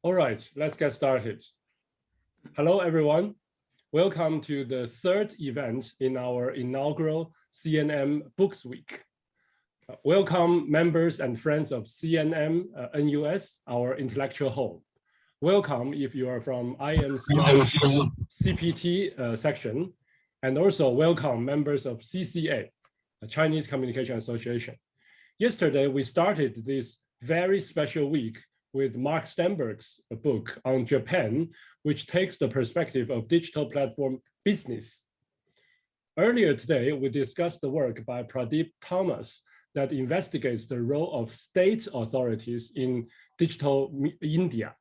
All right, let's get started. Hello, everyone. Welcome to the third event in our inaugural CNM Books Week. Welcome members and friends of CNM NUS, our intellectual home. Welcome if you are from IAMCR CPT section, and also welcome members of CCA, the Chinese Communication Association. Yesterday, we started this very special week with Mark Stenberg's book on Japan, which takes the perspective of digital platform business. Earlier today, we discussed the work by Pradeep Thomas that investigates the role of state authorities in digital India.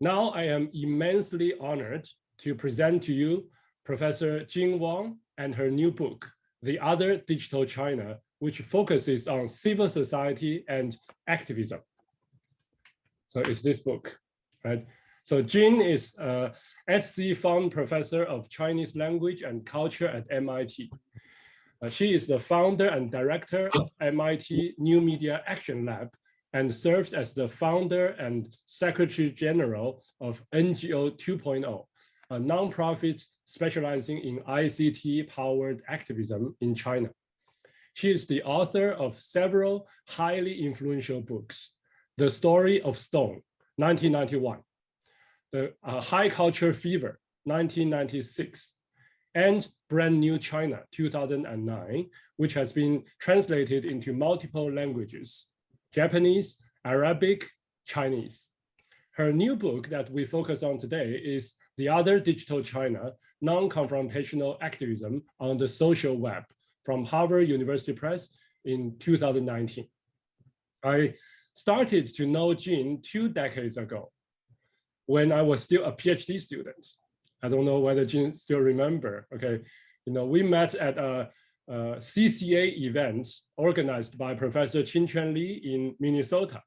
Now I am immensely honored to present to you Professor Jing Wang and her new book, The Other Digital China, which focuses on civil society and activism. So it's this book, right? So Jing is a SC Fung Professor of Chinese Language and Culture at MIT. She is the founder and director of MIT New Media Action Lab and serves as the founder and secretary general of NGO 2.0, a nonprofit specializing in ICT-powered activism in China. She is the author of several highly influential books: The Story of Stone, 1991, The High Culture Fever, 1996, and Brand New China, 2009, which has been translated into multiple languages: Japanese, Arabic, Chinese. Her new book that we focus on today is The Other Digital China, Nonconfrontational Activism on the Social Web, from Harvard University Press in 2019. I started to know Jing 2 decades ago when I was still a PhD student. I don't know whether Jing still remember, okay? We met at a CCA event organized by Professor Qin-Chuan Li in Minnesota.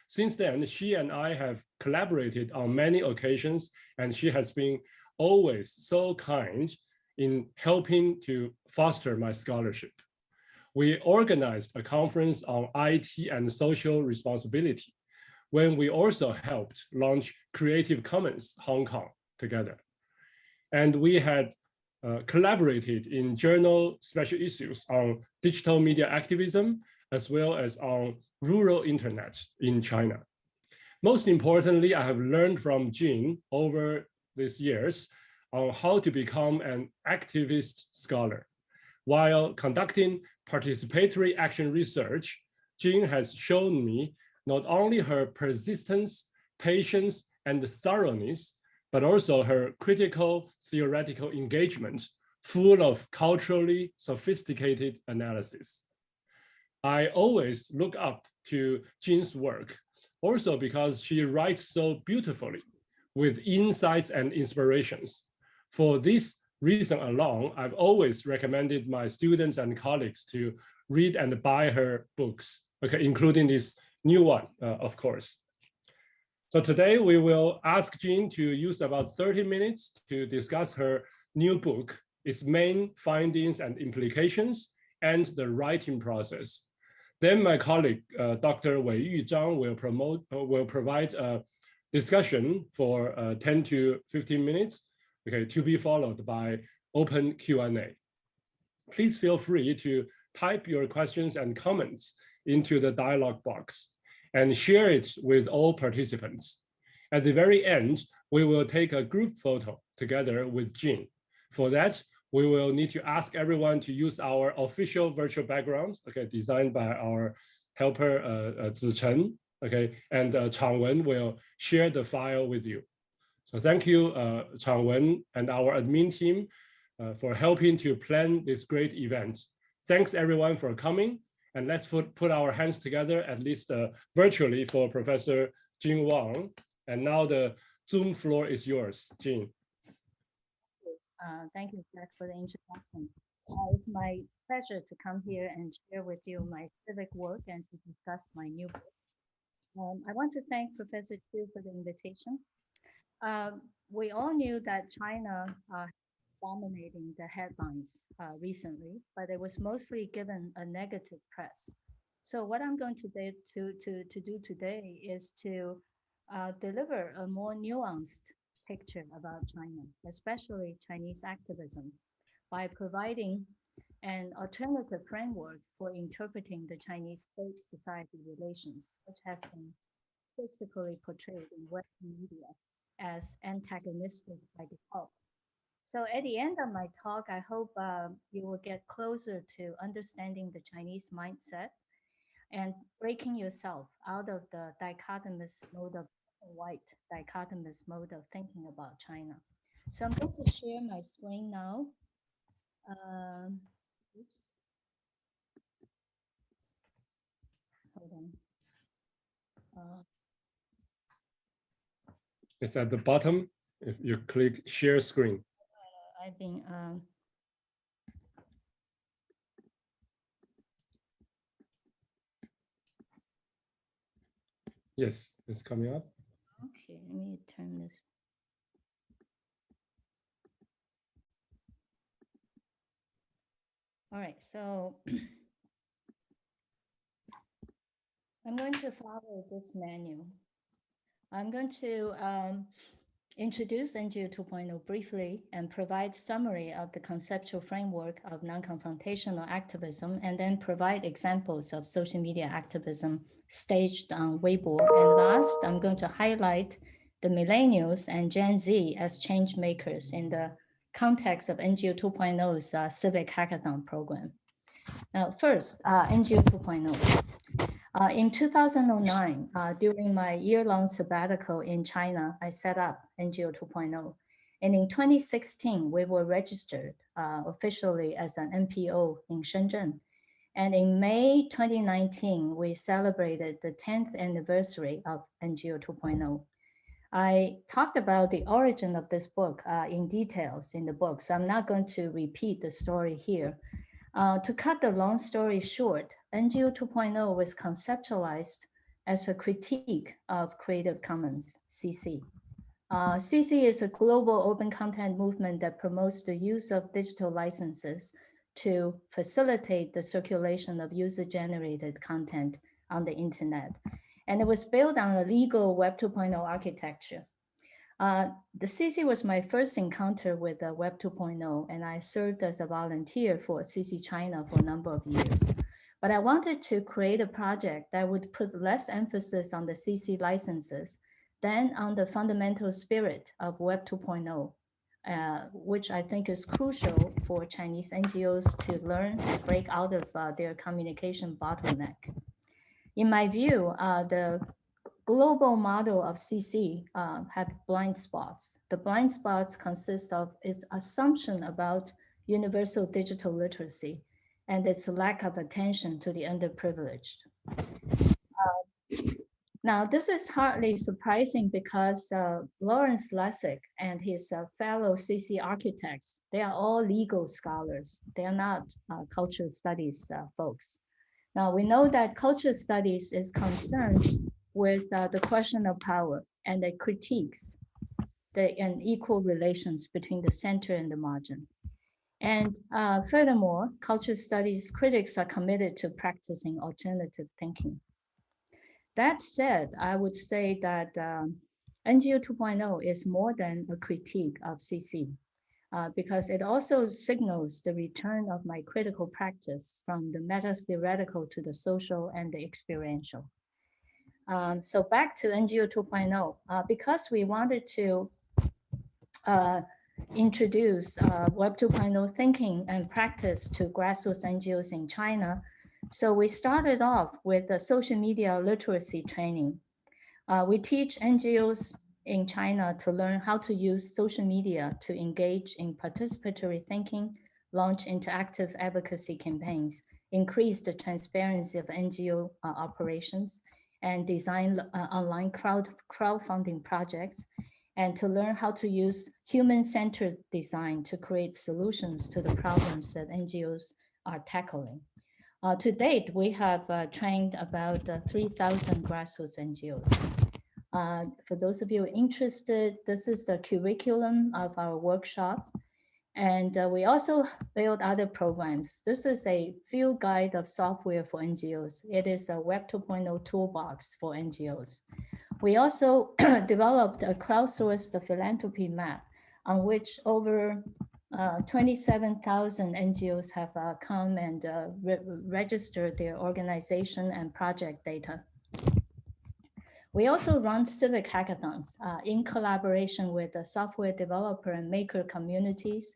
Since then, she and I have collaborated on many occasions, and she has been always so kind in helping to foster my scholarship. We organized a conference on IT and social responsibility when we also helped launch Creative Commons Hong Kong together. And we had collaborated in journal special issues on digital media activism, as well as on rural internet in China. Most importantly, I have learned from Jing over these years on how to become an activist scholar. While conducting participatory action research, Jing has shown me not only her persistence, patience, and thoroughness, but also her critical theoretical engagement, full of culturally sophisticated analysis. I always look up to Jing's work, also because she writes so beautifully with insights and inspirations. For this reason alone, I've always recommended my students and colleagues to read and buy her books, okay, including this new one, of course. So today we will ask Jing to use about 30 minutes to discuss her new book, its main findings and implications, and the writing process. Then my colleague, Dr. Weiyu Zhang, will provide a discussion for 10 to 15 minutes, okay, to be followed by open Q&A. Please feel free to type your questions and comments into the dialog box and share it with all participants. At the very end, we will take a group photo together with Jing. For that, we will need to ask everyone to use our official virtual background, okay, designed by our helper, Zichen, okay, and Changwen will share the file with you. So thank you, Changwen and our admin team for helping to plan this great event. Thanks everyone for coming, and let's put our hands together, at least virtually, for Professor Jing Wang. And now the Zoom floor is yours, Jing. Thank you, Jack, for the introduction. It's my pleasure to come here and share with you my civic work and to discuss my new book. I want to thank Professor Chu for the invitation. We all knew that China dominating the headlines recently, but it was mostly given a negative press. So what I'm going to do today is to deliver a more nuanced picture about China, especially Chinese activism, by providing an alternative framework for interpreting the Chinese state-society relations, which has been statistically portrayed in Western media as antagonistic by default. So at the end of my talk, I hope you will get closer to understanding the Chinese mindset and breaking yourself out of the dichotomous mode of white dichotomous mode of thinking about China. So I'm going to share my screen now. Oops. Hold on. It's at the bottom. If you click share screen. I've been Yes, it's coming up. okay, let me turn this. All right, so I'm going to follow this menu. I'm going to introduce NGO 2.0 briefly and provide summary of the conceptual framework of non-confrontational activism, and then provide examples of social media activism staged on Weibo. And last, I'm going to highlight the millennials and Gen Z as change makers in the context of NGO 2.0's civic hackathon program. Now, first, NGO 2.0. In 2009, during my year-long sabbatical in China, I set up NGO 2.0. And in 2016, we were registered officially as an NPO in Shenzhen. And in May 2019, we celebrated the 10th anniversary of NGO 2.0. I talked about the origin of this book in details in the book, so I'm not going to repeat the story here. To cut the long story short, NGO 2.0 was conceptualized as a critique of Creative Commons, CC. CC is a global open content movement that promotes the use of digital licenses to facilitate the circulation of user-generated content on the internet. And it was built on a legal Web 2.0 architecture. The CC was my first encounter with Web 2.0, and I served as a volunteer for CC China for a number of years. But I wanted to create a project that would put less emphasis on the CC licenses than on the fundamental spirit of Web 2.0, which I think is crucial for Chinese NGOs to learn and break out of their communication bottleneck. In my view, the global model of CC had blind spots. The blind spots consist of its assumption about universal digital literacy and its lack of attention to the underprivileged. Now, this is hardly surprising because Lawrence Lessig and his fellow CC architects, they are all legal scholars. They are not cultural studies folks. Now, we know that cultural studies is concerned with the question of power, and it critiques the unequal relations between the center and the margin. And furthermore, cultural studies critics are committed to practicing alternative thinking. That said, I would say that NGO 2.0 is more than a critique of CC. Because it also signals the return of my critical practice from the meta-theoretical to the social and the experiential. So back to NGO 2.0, because we wanted to introduce Web 2.0 thinking and practice to grassroots NGOs in China, so we started off with the social media literacy training. We teach NGOs in China to learn how to use social media to engage in participatory thinking, launch interactive advocacy campaigns, increase the transparency of NGO operations, and design online crowdfunding projects, and to learn how to use human-centered design to create solutions to the problems that NGOs are tackling. To date, we have trained about 3,000 grassroots NGOs. For those of you interested, this is the curriculum of our workshop. And we also build other programs. This is a field guide of software for NGOs. It is a Web 2.0 toolbox for NGOs. We also developed a crowdsourced philanthropy map on which over 27,000 NGOs have come and registered their organization and project data. We also run civic hackathons in collaboration with the software developer and maker communities,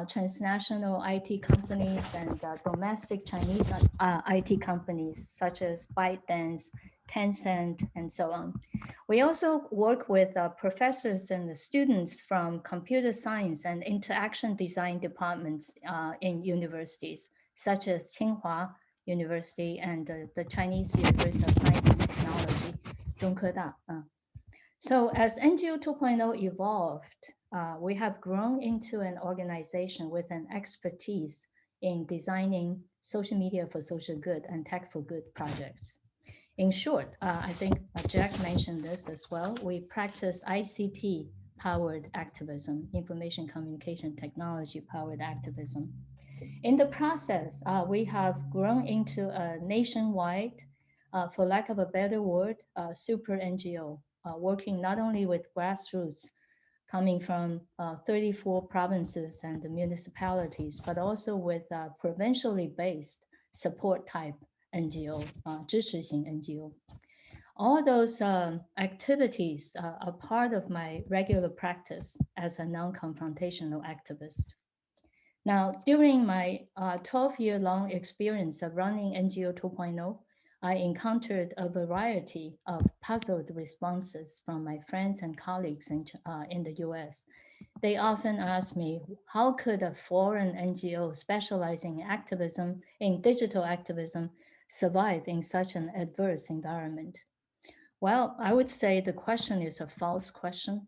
transnational IT companies, and domestic Chinese IT companies such as ByteDance, Tencent, and so on. We also work with professors and students from computer science and interaction design departments in universities, such as Tsinghua University and the Chinese University of Science and Technology, Zhongkeda. So as NGO 2.0 evolved, we have grown into an organization with an expertise in designing social media for social good and tech for good projects. In short, I think Jack mentioned this as well. We practice ICT powered activism, information communication technology powered activism. In the process, we have grown into a nationwide, for lack of a better word, super NGO, working not only with grassroots coming from 34 provinces and municipalities, but also with provincially based support type NGO, 支持型 NGO. All those activities are part of my regular practice as a non-confrontational activist. Now, during my 12-year-long experience of running NGO 2.0, I encountered a variety of puzzled responses from my friends and colleagues in the US. They often ask me, how could a foreign NGO specializing in activism, in digital activism, survive in such an adverse environment? Well, I would say the question is a false question.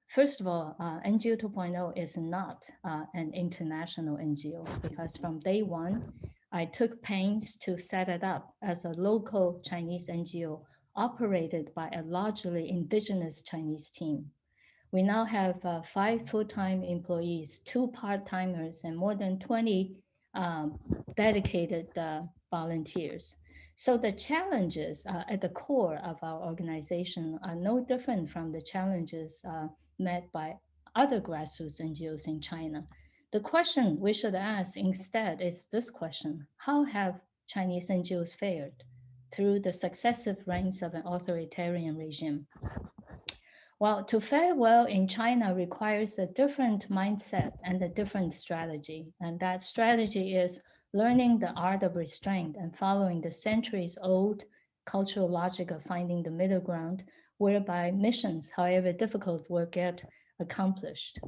First of all, NGO 2.0 is not an international NGO because from day one, I took pains to set it up as a local Chinese NGO operated by a largely indigenous Chinese team. We now have 5 full-time employees, 2 part-timers, and more than 20 dedicated volunteers. So the challenges at the core of our organization are no different from the challenges met by other grassroots NGOs in China. The question we should ask instead is this question: how have Chinese NGOs fared through the successive reigns of an authoritarian regime? Well, to fare well in China requires a different mindset and a different strategy. And that strategy is learning the art of restraint and following the centuries-old cultural logic of finding the middle ground, whereby missions, however difficult, will get accomplished.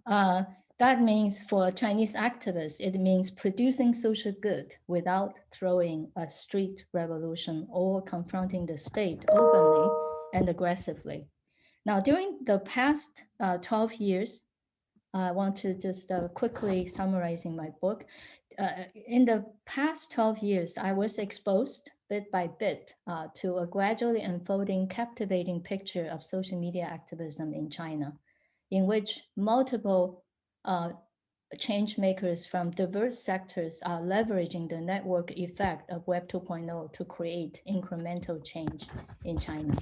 That means for Chinese activists, it means producing social good without throwing a street revolution or confronting the state openly and aggressively. Now, during the past 12 years, I want to just quickly summarizing my book. In the past 12 years, I was exposed bit by bit to a gradually unfolding, captivating picture of social media activism in China, in which multiple change makers from diverse sectors are leveraging the network effect of Web 2.0 to create incremental change in China.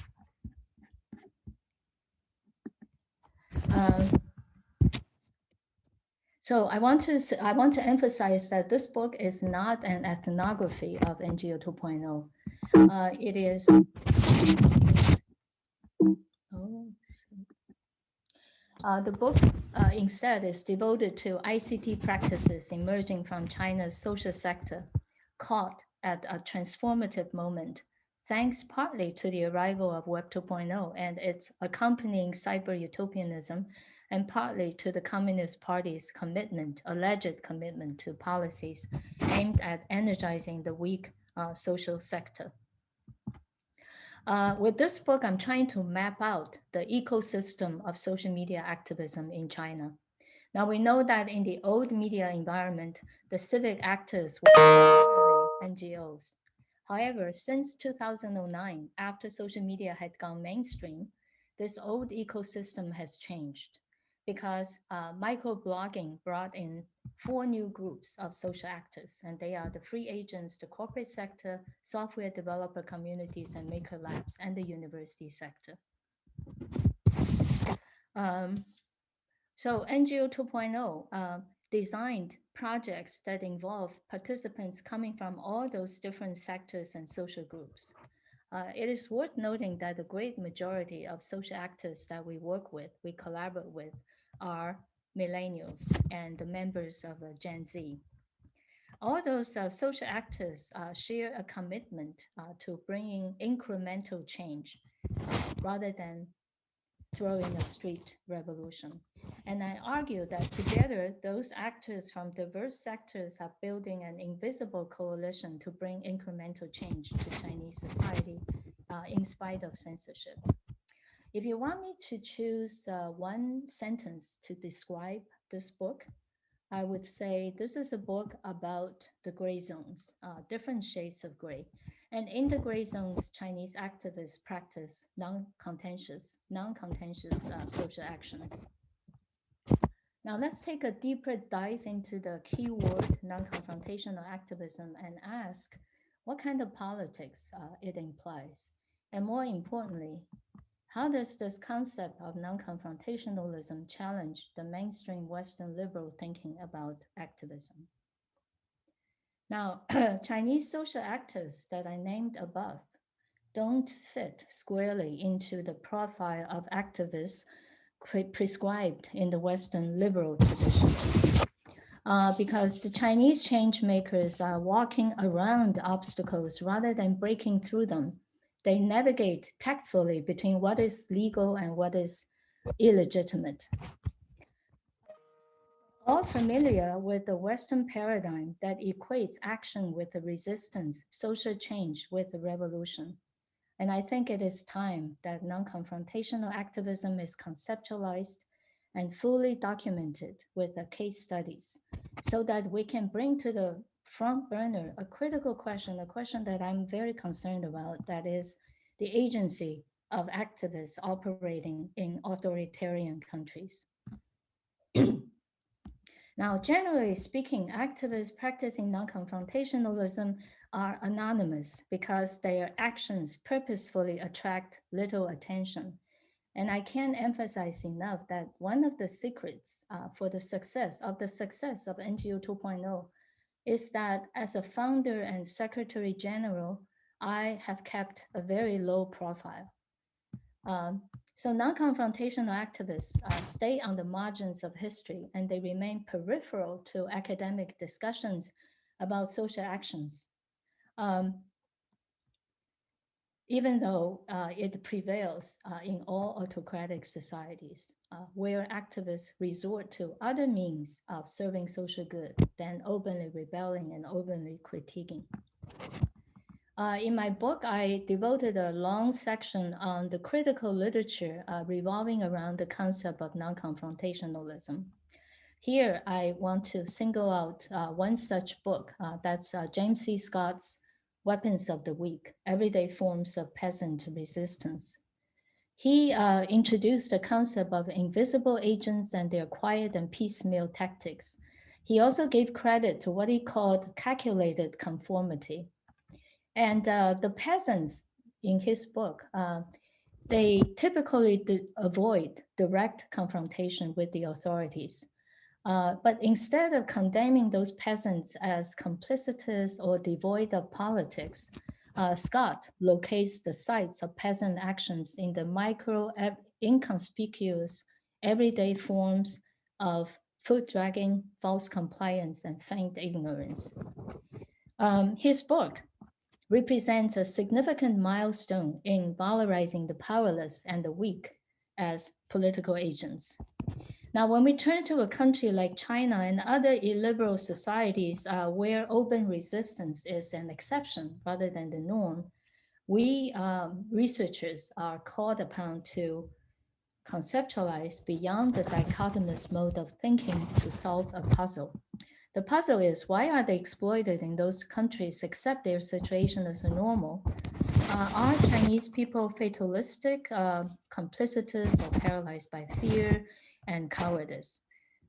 So I want to emphasize that this book is not an ethnography of NGO 2.0. It is. The book instead is devoted to ICT practices emerging from China's social sector, caught at a transformative moment, thanks partly to the arrival of Web 2.0 and its accompanying cyber utopianism, and partly to the Communist Party's commitment, alleged commitment to policies aimed at energizing the weak social sector. With this book, I'm trying to map out the ecosystem of social media activism in China. Now, we know that in the old media environment, the civic actors were primarily NGOs. However, since 2009, after social media had gone mainstream, this old ecosystem has changed. because microblogging brought in 4 new groups of social actors, and they are the free agents, the corporate sector, software developer communities, and maker labs, and the university sector. So NGO 2.0 designed projects that involve participants coming from all those different sectors and social groups. It is worth noting that the great majority of social actors that we work with, we collaborate with, are millennials and the members of Gen Z. All those social actors share a commitment to bringing incremental change rather than throwing a street revolution. And I argue that together, those actors from diverse sectors are building an invisible coalition to bring incremental change to Chinese society in spite of censorship. If you want me to choose one sentence to describe this book, I would say this is a book about the gray zones, different shades of gray. And in the gray zones, Chinese activists practice non-contentious social actions. Now let's take a deeper dive into the keyword non-confrontational activism and ask what kind of politics it implies. And more importantly, how does this concept of non-confrontationalism challenge the mainstream Western liberal thinking about activism? Now, Chinese social actors that I named above don't fit squarely into the profile of activists prescribed in the Western liberal tradition. Because the Chinese change makers are walking around obstacles rather than breaking through them. They navigate tactfully between what is legal and what is illegitimate. All familiar with the Western paradigm that equates action with the resistance, social change with the revolution. And I think it is time that non-confrontational activism is conceptualized and fully documented with the case studies so that we can bring to the front burner a critical question, a question that I'm very concerned about, that is the agency of activists operating in authoritarian countries. Now, generally speaking, activists practicing non-confrontationalism are anonymous because their actions purposefully attract little attention. And I can't emphasize enough that one of the secrets for the success of NGO 2.0 is that as a founder and secretary general, I have kept a very low profile. So non-confrontational activists stay on the margins of history and they remain peripheral to academic discussions about social actions. Even though it prevails in all autocratic societies, where activists resort to other means of serving social good than openly rebelling and openly critiquing. In my book, I devoted a long section on the critical literature revolving around the concept of non-confrontationalism. Here, I want to single out one such book. That's James C. Scott's Weapons of the Weak, Everyday Forms of Peasant Resistance. He introduced the concept of invisible agents and their quiet and piecemeal tactics. He also gave credit to what he called calculated conformity. And the peasants in his book, they typically avoid direct confrontation with the authorities. But instead of condemning those peasants as complicitous or devoid of politics, Scott locates the sites of peasant actions in the micro, inconspicuous, everyday forms of foot dragging, false compliance, and feigned ignorance. His book represents a significant milestone in valorizing the powerless and the weak as political agents. Now, when we turn to a country like China and other illiberal societies where open resistance is an exception rather than the norm, we researchers are called upon to conceptualize beyond the dichotomous mode of thinking to solve a puzzle. The puzzle is, why are they exploited in those countries accept their situation as a normal? Are Chinese people fatalistic, complicitous, or paralyzed by fear? and cowardice.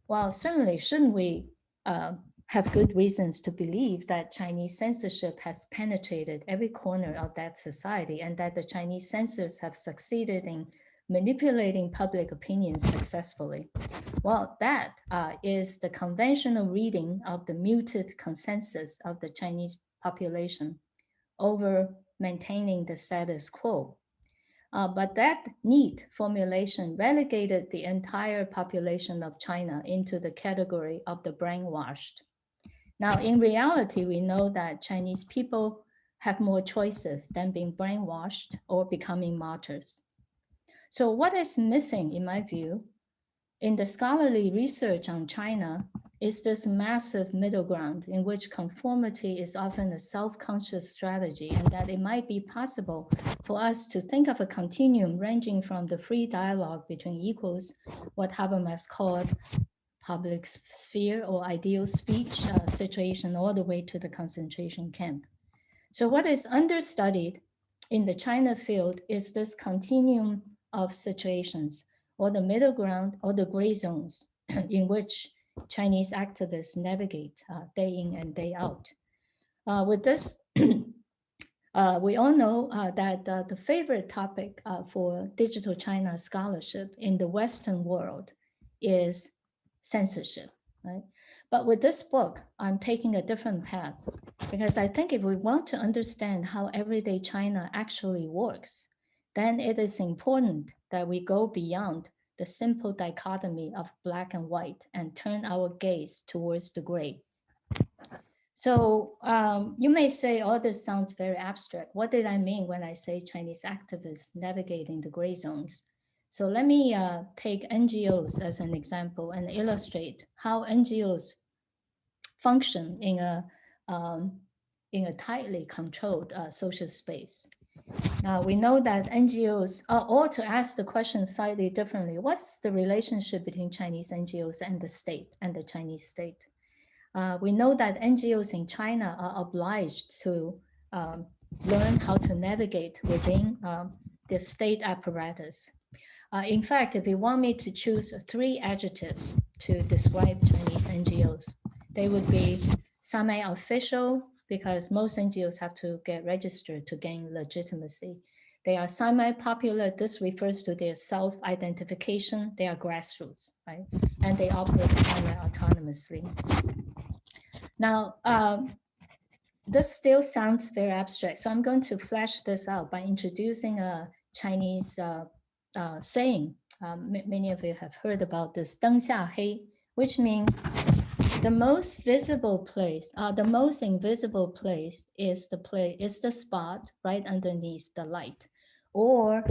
Well, certainly, shouldn't we have good reasons to believe that Chinese censorship has penetrated every corner of that society and that the Chinese censors have succeeded in manipulating public opinion successfully? Well, that is the conventional reading of the muted consensus of the Chinese population over maintaining the status quo. But that neat formulation relegated the entire population of China into the category of the brainwashed. Now, in reality, we know that Chinese people have more choices than being brainwashed or becoming martyrs. So what is missing, in my view, in the scholarly research on China is this massive middle ground in which conformity is often a self-conscious strategy, and that it might be possible for us to think of a continuum ranging from the free dialogue between equals, what Habermas called public sphere or ideal speech situation, all the way to the concentration camp. So what is understudied in the China field is this continuum of situations, or the middle ground, or the gray zones in which Chinese activists navigate day in and day out. With this, we all know that the favorite topic for digital China scholarship in the Western world is censorship, right? But with this book, I'm taking a different path because I think if we want to understand how everyday China actually works, then it is important that we go beyond the simple dichotomy of black and white and turn our gaze towards the gray. So you may say, oh, this sounds very abstract. What did I mean when I say Chinese activists navigating the gray zones? So let me take NGOs as an example and illustrate how NGOs function in a tightly controlled social space. Now, we know that NGOs, or to ask the question slightly differently, what's the relationship between Chinese NGOs and the state and the Chinese state? We know that NGOs in China are obliged to learn how to navigate within the state apparatus. In fact, if you want me to choose 3 adjectives to describe Chinese NGOs, they would be semi-official, because most NGOs have to get registered to gain legitimacy. They are semi-popular. This refers to their self-identification. They are grassroots, right? And they operate semi-autonomously. Now, this still sounds very abstract. So I'm going to flesh this out by introducing a Chinese saying. Many of you have heard about this, 灯下黑, which means the most visible place, the most invisible place is the spot right underneath the light, or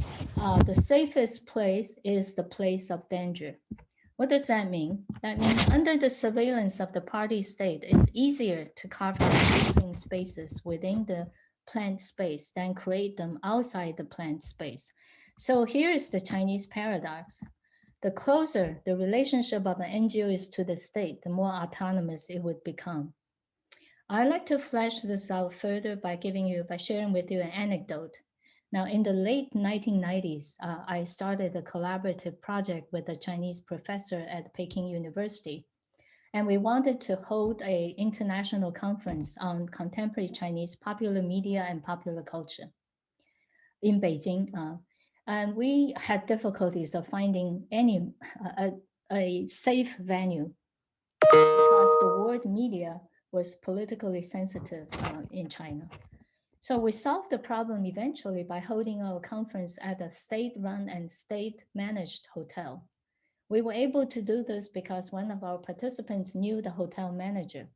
the safest place is the place of danger. What does that mean? That means under the surveillance of the party state, it's easier to carve out sleeping spaces within the planned space than create them outside the planned space. So here is the Chinese paradox. The closer the relationship of an NGO is to the state, the more autonomous it would become. I like to flesh this out further by sharing with you an anecdote. Now, in the late 1990s, I started a collaborative project with a Chinese professor at Peking University. And we wanted to hold an international conference on contemporary Chinese popular media and popular culture in Beijing. And we had difficulties of finding a safe venue because the word media was politically sensitive in China. So we solved the problem eventually by holding our conference at a state-run and state-managed hotel. We were able to do this because one of our participants knew the hotel manager.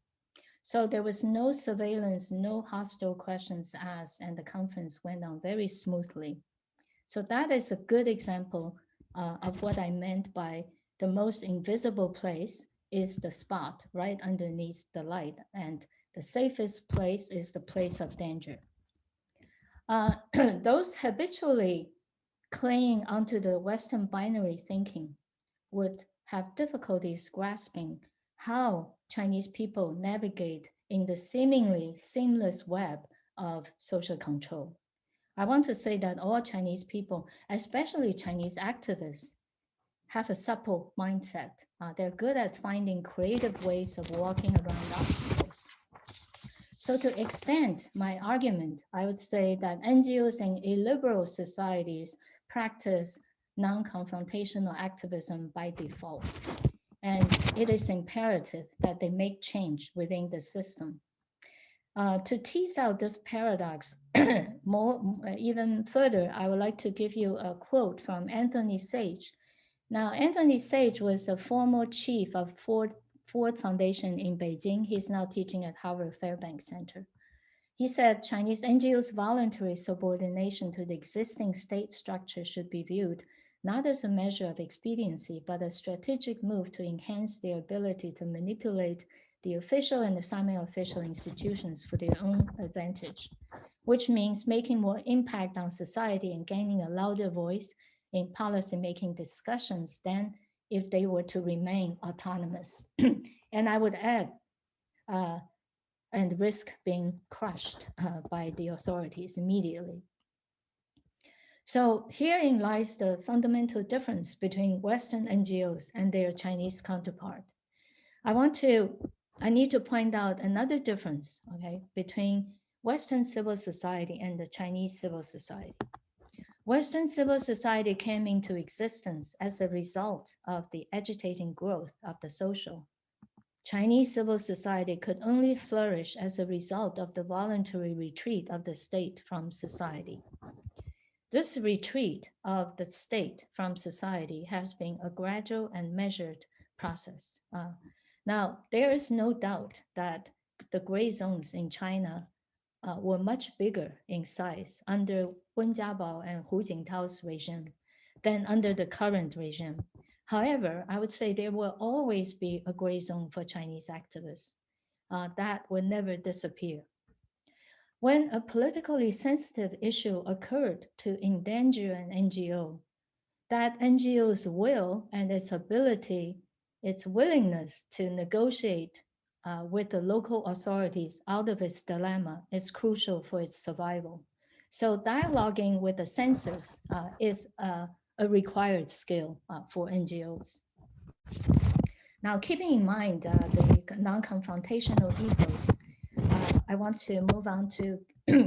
So there was no surveillance, no hostile questions asked, and the conference went on very smoothly. So that is a good example of what I meant by the most invisible place is the spot right underneath the light, and the safest place is the place of danger. Those habitually clinging onto the Western binary thinking would have difficulties grasping how Chinese people navigate in the seemingly seamless web of social control. I want to say that all Chinese people, especially Chinese activists, have a supple mindset. They're good at finding creative ways of walking around obstacles. So to extend my argument, I would say that NGOs in illiberal societies practice non-confrontational activism by default. And it is imperative that they make change within the system. To tease out this paradox even further, I would like to give you a quote from Anthony Sage. Now, Anthony Sage was a former chief of Ford Foundation in Beijing. He's now teaching at Harvard Fairbanks Center. He said Chinese NGOs' voluntary subordination to the existing state structure should be viewed not as a measure of expediency, but a strategic move to enhance their ability to manipulate the official and the semi-official institutions for their own advantage, which means making more impact on society and gaining a louder voice in policy-making discussions than if they were to remain autonomous. And I would add, and risk being crushed by the authorities immediately. So herein lies the fundamental difference between Western NGOs and their Chinese counterpart. I need to point out another difference, okay, between Western civil society and the Chinese civil society. Western civil society came into existence as a result of the agitating growth of the social. Chinese civil society could only flourish as a result of the voluntary retreat of the state from society. This retreat of the state from society has been a gradual and measured process. Now, there is no doubt that the gray zones in China were much bigger in size under Wen Jiabao and Hu Jintao's regime than under the current regime. However, I would say there will always be a gray zone for Chinese activists. That will never disappear. When a politically sensitive issue occurred to endanger an NGO, that NGO's will and its ability, its willingness to negotiate with the local authorities out of its dilemma is crucial for its survival. So dialoguing with the censors is a required skill for NGOs. Now, keeping in mind the non-confrontational ethos, I want to move on to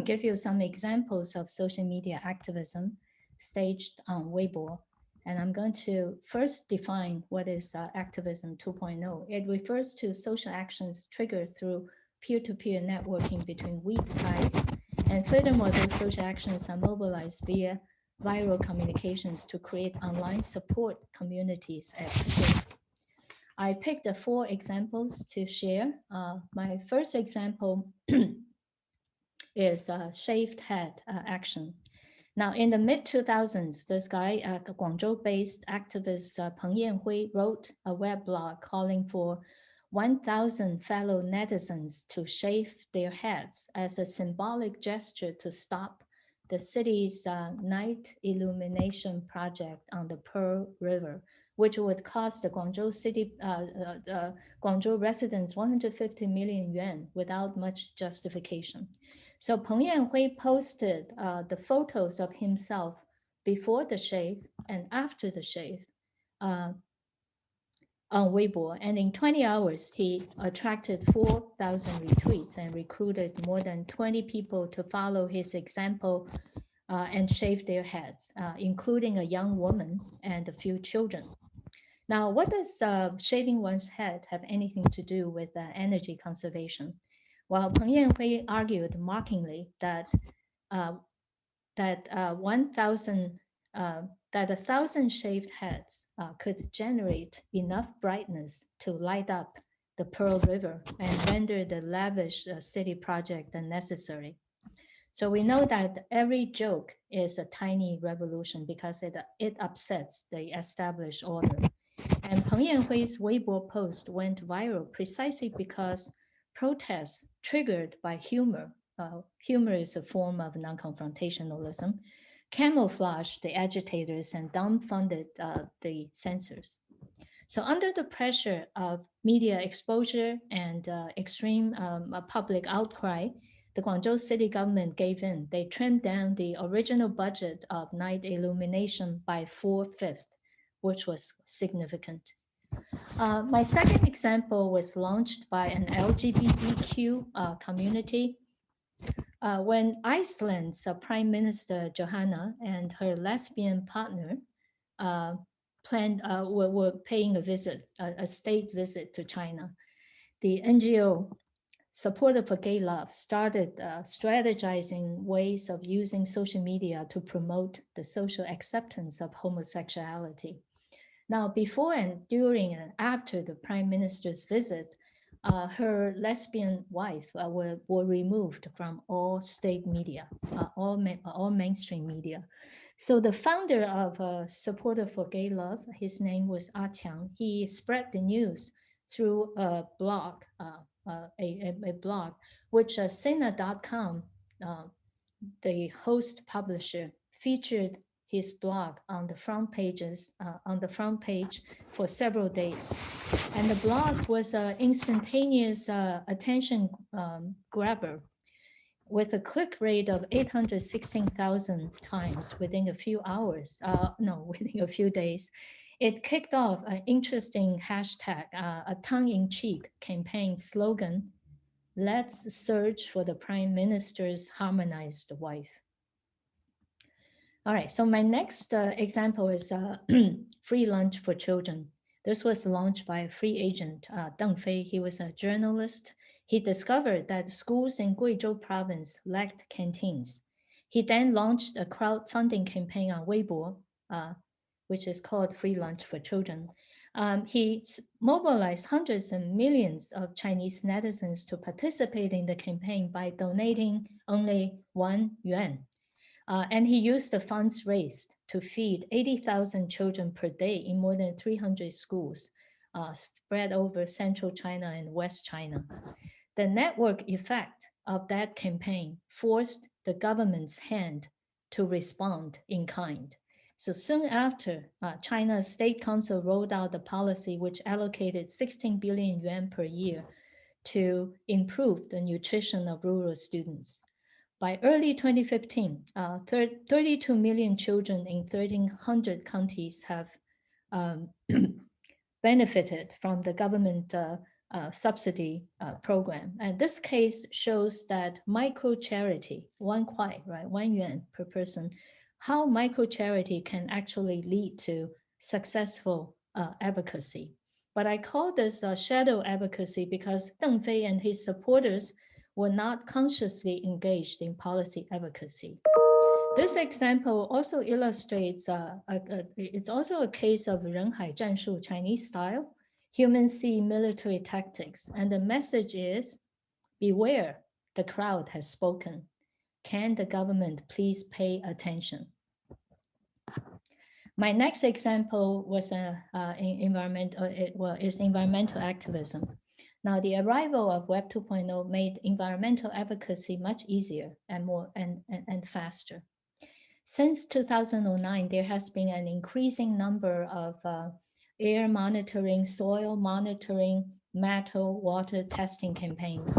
give you some examples of social media activism staged on Weibo. And I'm going to first define what is Activism 2.0. It refers to social actions triggered through peer-to-peer networking between weak ties. And furthermore, those social actions are mobilized via viral communications to create online support communities at scale. I picked 4 examples to share. My first example is shaved head action. Now, in the mid-2000s, this guy, Guangzhou-based activist Peng Yanhui, wrote a web blog calling for 1,000 fellow netizens to shave their heads as a symbolic gesture to stop the city's night illumination project on the Pearl River, which would cost the Guangzhou city, Guangzhou residents 150 million yuan without much justification. So Peng Yanhui posted the photos of himself before the shave and after the shave on Weibo. And in 20 hours, he attracted 4,000 retweets and recruited more than 20 people to follow his example and shave their heads, including a young woman and a few children. Now, what does shaving one's head have anything to do with energy conservation? Well, Peng Yanhui argued mockingly that 1,000 shaved heads could generate enough brightness to light up the Pearl River and render the lavish city project unnecessary. So we know that every joke is a tiny revolution because it upsets the established order. And Peng Yanhui's Weibo post went viral precisely because protests triggered by humor, humor is a form of non-confrontationalism, camouflaged the agitators and dumbfounded the censors. So under the pressure of media exposure and extreme public outcry, the Guangzhou city government gave in. They trimmed down the original budget of night illumination by 4/5, which was significant. My second example was launched by an LGBTQ community. When Iceland's Prime Minister Johanna and her lesbian partner were paying a state visit to China, the NGO Supporter for Gay Love started strategizing ways of using social media to promote the social acceptance of homosexuality. Now, before and during and after the Prime Minister's visit, her lesbian wife were removed from all state media, all mainstream media. So the founder of Supporter for Gay Love, his name was Qiang. He spread the news through a blog, a blog, which Sina.com, the host publisher, featured his blog on the front page for several days. And the blog was an instantaneous attention grabber with a click rate of 816,000 times within a few hours, within a few days. It kicked off an interesting hashtag, a tongue-in-cheek campaign slogan, "Let's search for the Prime Minister's harmonized wife." All right, so my next example is free lunch for children. This was launched by a free agent, Deng Fei. He was a journalist. He discovered that schools in Guizhou province lacked canteens. He then launched a crowdfunding campaign on Weibo, which is called Free Lunch for Children. He mobilized hundreds and millions of Chinese netizens to participate in the campaign by donating only 1 yuan. And he used the funds raised to feed 80,000 children per day in more than 300 schools spread over central China and West China. The network effect of that campaign forced the government's hand to respond in kind. So soon after, China's State Council rolled out the policy which allocated 16 billion yuan per year to improve the nutrition of rural students. By early 2015, 32 million children in 1,300 counties have benefited from the government subsidy program. And this case shows that micro charity, 1 kuai, right, 1 yuan per person, how micro charity can actually lead to successful advocacy. But I call this shadow advocacy because Deng Fei and his supporters were not consciously engaged in policy advocacy. This example also illustrates, it's also a case of Renhai Zhanshu, Chinese style, human see military tactics. And the message is, beware, the crowd has spoken. Can the government please pay attention? My next example was is environmental activism. Now, the arrival of Web 2.0 made environmental advocacy much easier and more and faster. Since 2009, there has been an increasing number of air monitoring, soil monitoring, metal, water testing campaigns,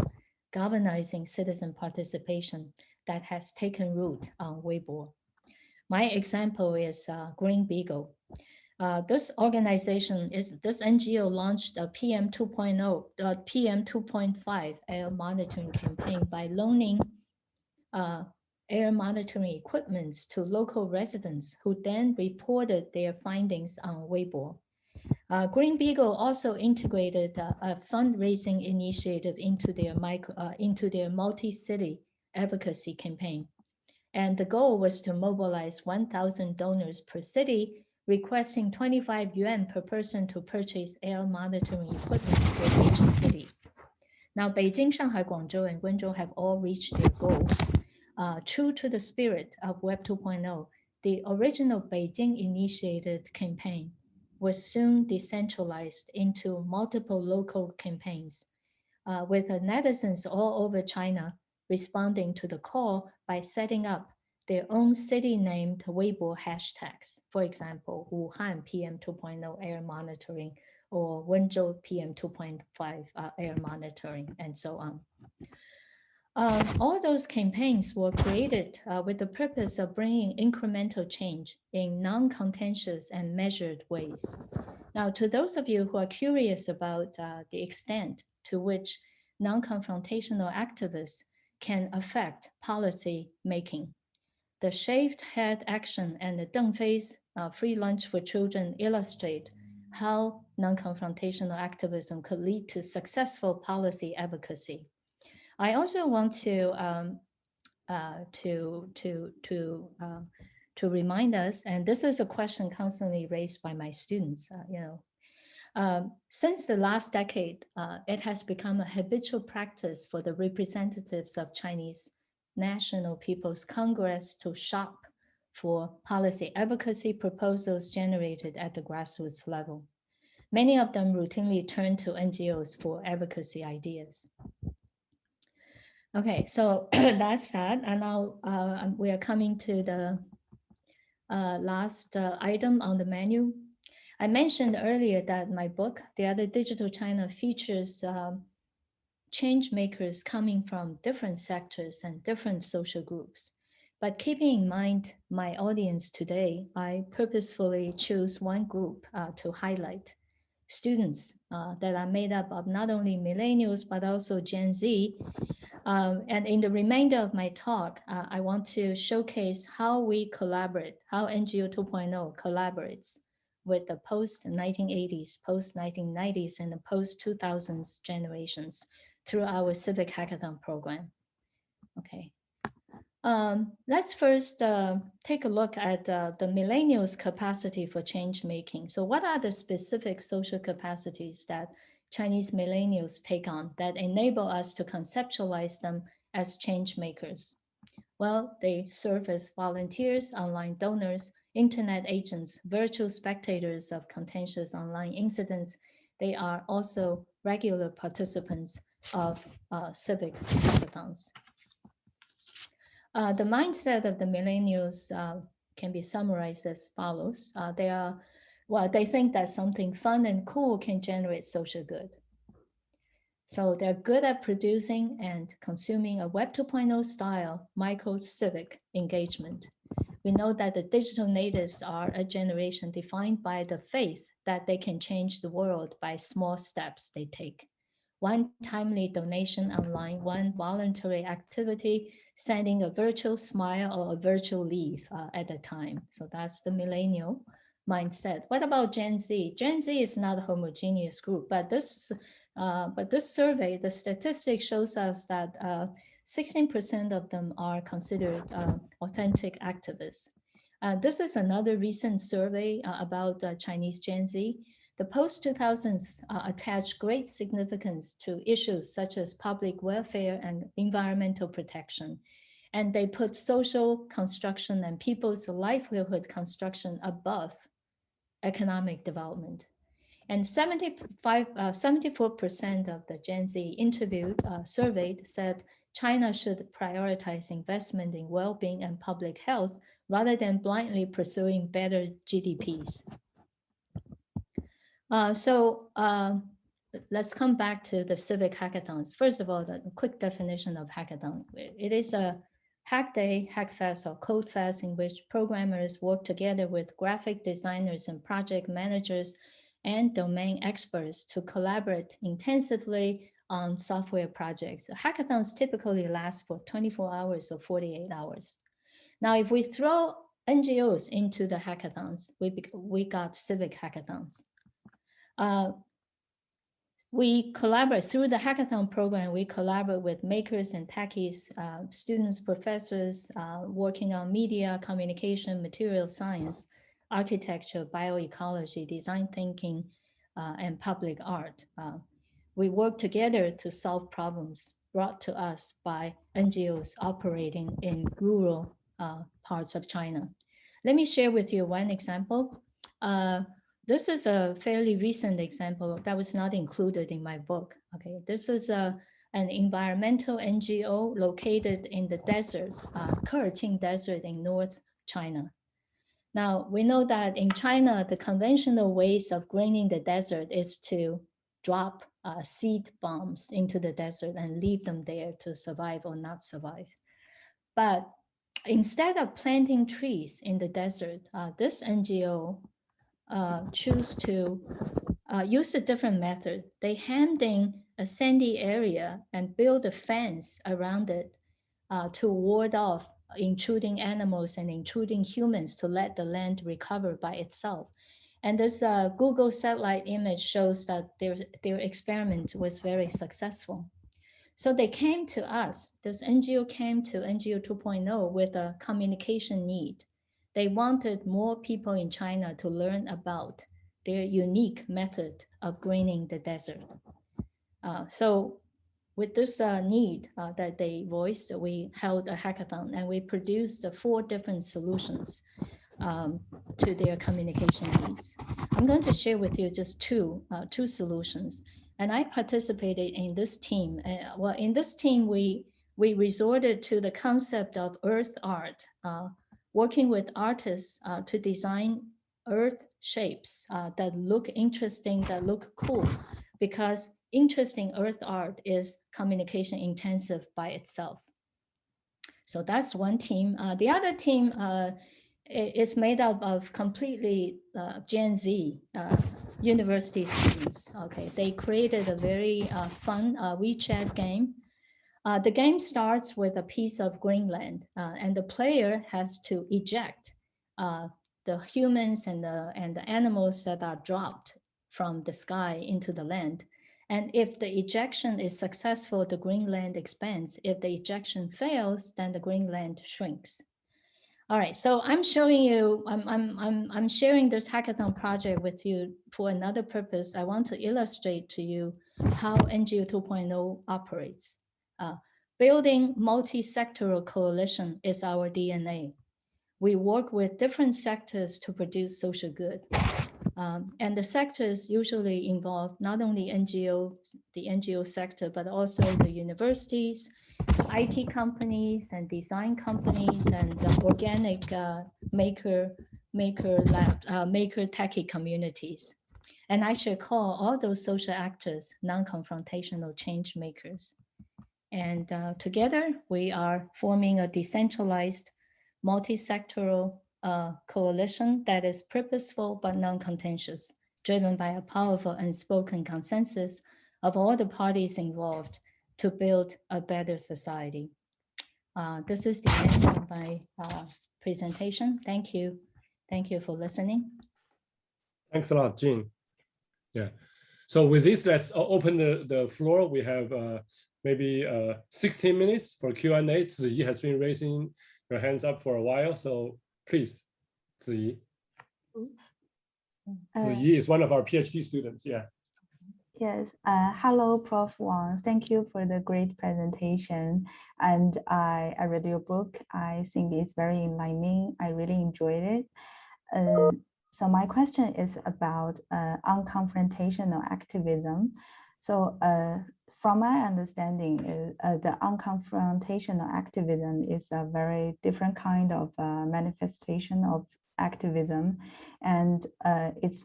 galvanizing citizen participation that has taken root on Weibo. My example is Green Beagle. This NGO launched a PM 2.0, PM 2.5 air monitoring campaign by loaning air monitoring equipment to local residents who then reported their findings on Weibo. Green Beagle also integrated a fundraising initiative into their multi-city advocacy campaign. And the goal was to mobilize 1,000 donors per city, requesting 25 yuan per person to purchase air monitoring equipment for each city. Now, Beijing, Shanghai, Guangzhou, and Guangzhou have all reached their goals. True to the spirit of Web 2.0, the original Beijing-initiated campaign was soon decentralized into multiple local campaigns, with netizens all over China responding to the call by setting up their own city-named Weibo hashtags. For example, Wuhan PM 2.0 air monitoring, or Wenzhou PM 2.5 air monitoring, and so on. All those campaigns were created with the purpose of bringing incremental change in non-contentious and measured ways. Now, to those of you who are curious about the extent to which non-confrontational activists can affect policy making, the shaved head action and the Deng Fei's free lunch for children illustrate how non-confrontational activism could lead to successful policy advocacy. I also want to remind us, and this is a question constantly raised by my students. Since the last decade, it has become a habitual practice for the representatives of Chinese National People's Congress to shop for policy advocacy proposals generated at the grassroots level. Many of them routinely turn to NGOs for advocacy ideas. Okay, so that's that. And now we are coming to the last item on the menu. I mentioned earlier that my book, The Other Digital China, features change makers coming from different sectors and different social groups. But keeping in mind my audience today, I purposefully choose one group to highlight. Students that are made up of not only millennials, but also Gen Z. And in the remainder of my talk, I want to showcase how we collaborate, how NGO 2.0 collaborates with the post-1980s, post-1990s, and the post-2000s generations through our Civic Hackathon program. Okay. Let's first take a look at the millennials' capacity for change making. So what are the specific social capacities that Chinese millennials take on that enable us to conceptualize them as change makers? Well, they serve as volunteers, online donors, internet agents, virtual spectators of contentious online incidents. They are also regular participants of civic hackathons. The mindset of the millennials can be summarized as follows. They think that something fun and cool can generate social good. So they're good at producing and consuming a Web 2.0 style micro-civic engagement. We know that the digital natives are a generation defined by the faith that they can change the world by small steps they take. One timely donation online, one voluntary activity, sending a virtual smile or a virtual leave at a time. So that's the millennial mindset. What about Gen Z? Gen Z is not a homogeneous group, but this survey, the statistic shows us that 16% of them are considered authentic activists. This is another recent survey about Chinese Gen Z. The post-2000s attach great significance to issues such as public welfare and environmental protection. And they put social construction and people's livelihood construction above economic development. And 74% of the Gen Z interviewed, surveyed, said China should prioritize investment in well-being and public health rather than blindly pursuing better GDPs. Let's come back to the civic hackathons. First of all, the quick definition of hackathon. It is a hack day, hack fest, or code fest in which programmers work together with graphic designers and project managers and domain experts to collaborate intensively on software projects. Hackathons typically last for 24 hours or 48 hours. Now, if we throw NGOs into the hackathons, we got civic hackathons. We collaborate through the hackathon program. We collaborate with makers and techies, students, professors working on media, communication, material science, architecture, bioecology, design thinking, and public art. We work together to solve problems brought to us by NGOs operating in rural parts of China. Let me share with you one example. This is a fairly recent example that was not included in my book. Okay, this is an environmental NGO located in the desert, Keqing Desert in North China. Now, we know that in China, the conventional ways of greening the desert is to drop seed bombs into the desert and leave them there to survive or not survive. But instead of planting trees in the desert, this NGO choose to use a different method. They hemmed in a sandy area and build a fence around it to ward off intruding animals and intruding humans to let the land recover by itself. And this Google satellite image shows that their experiment was very successful. So they came to us, this NGO came to NGO 2.0 with a communication need. They wanted more people in China to learn about their unique method of greening the desert. So with this need that they voiced, we held a hackathon and we produced 4 different solutions to their communication needs. I'm going to share with you just two solutions. And I participated in this team. Well, in this team, we resorted to the concept of earth art, working with artists to design earth shapes that look interesting, that look cool, because interesting earth art is communication intensive by itself. So that's one team. The other team is made up of completely Gen Z university students. Okay, they created a very fun WeChat game. The game starts with a piece of Greenland, and the player has to eject the humans and the animals that are dropped from the sky into the land. And if the ejection is successful, the Greenland expands. If the ejection fails, then the Greenland shrinks. All right, so I'm showing you, I'm sharing this hackathon project with you for another purpose. I want to illustrate to you how NGO 2.0 operates. Building multi-sectoral coalition is our DNA. We work with different sectors to produce social good. And the sectors usually involve not only the NGO sector, but also the universities, IT companies and design companies and the organic maker techie communities. And I should call all those social actors non-confrontational change makers. And together we are forming a decentralized multi-sectoral coalition that is purposeful but non-contentious, driven by a powerful unspoken consensus of all the parties involved to build a better society. This is the end of my presentation. Thank you. Thank you for listening. Thanks a lot, Jing. Yeah. So with this, let's open the floor. We have maybe 16 minutes for Q&A. Ziyi has been raising her hands up for a while, so please, Ziyi. Ziyi is one of our PhD students, yeah. Yes, hello, Prof. Wang. Thank you for the great presentation. And I read your book. I think it's very enlightening. I really enjoyed it. So my question is about unconfrontational activism. So from my understanding, the unconfrontational activism is a very different kind of manifestation of activism, and it's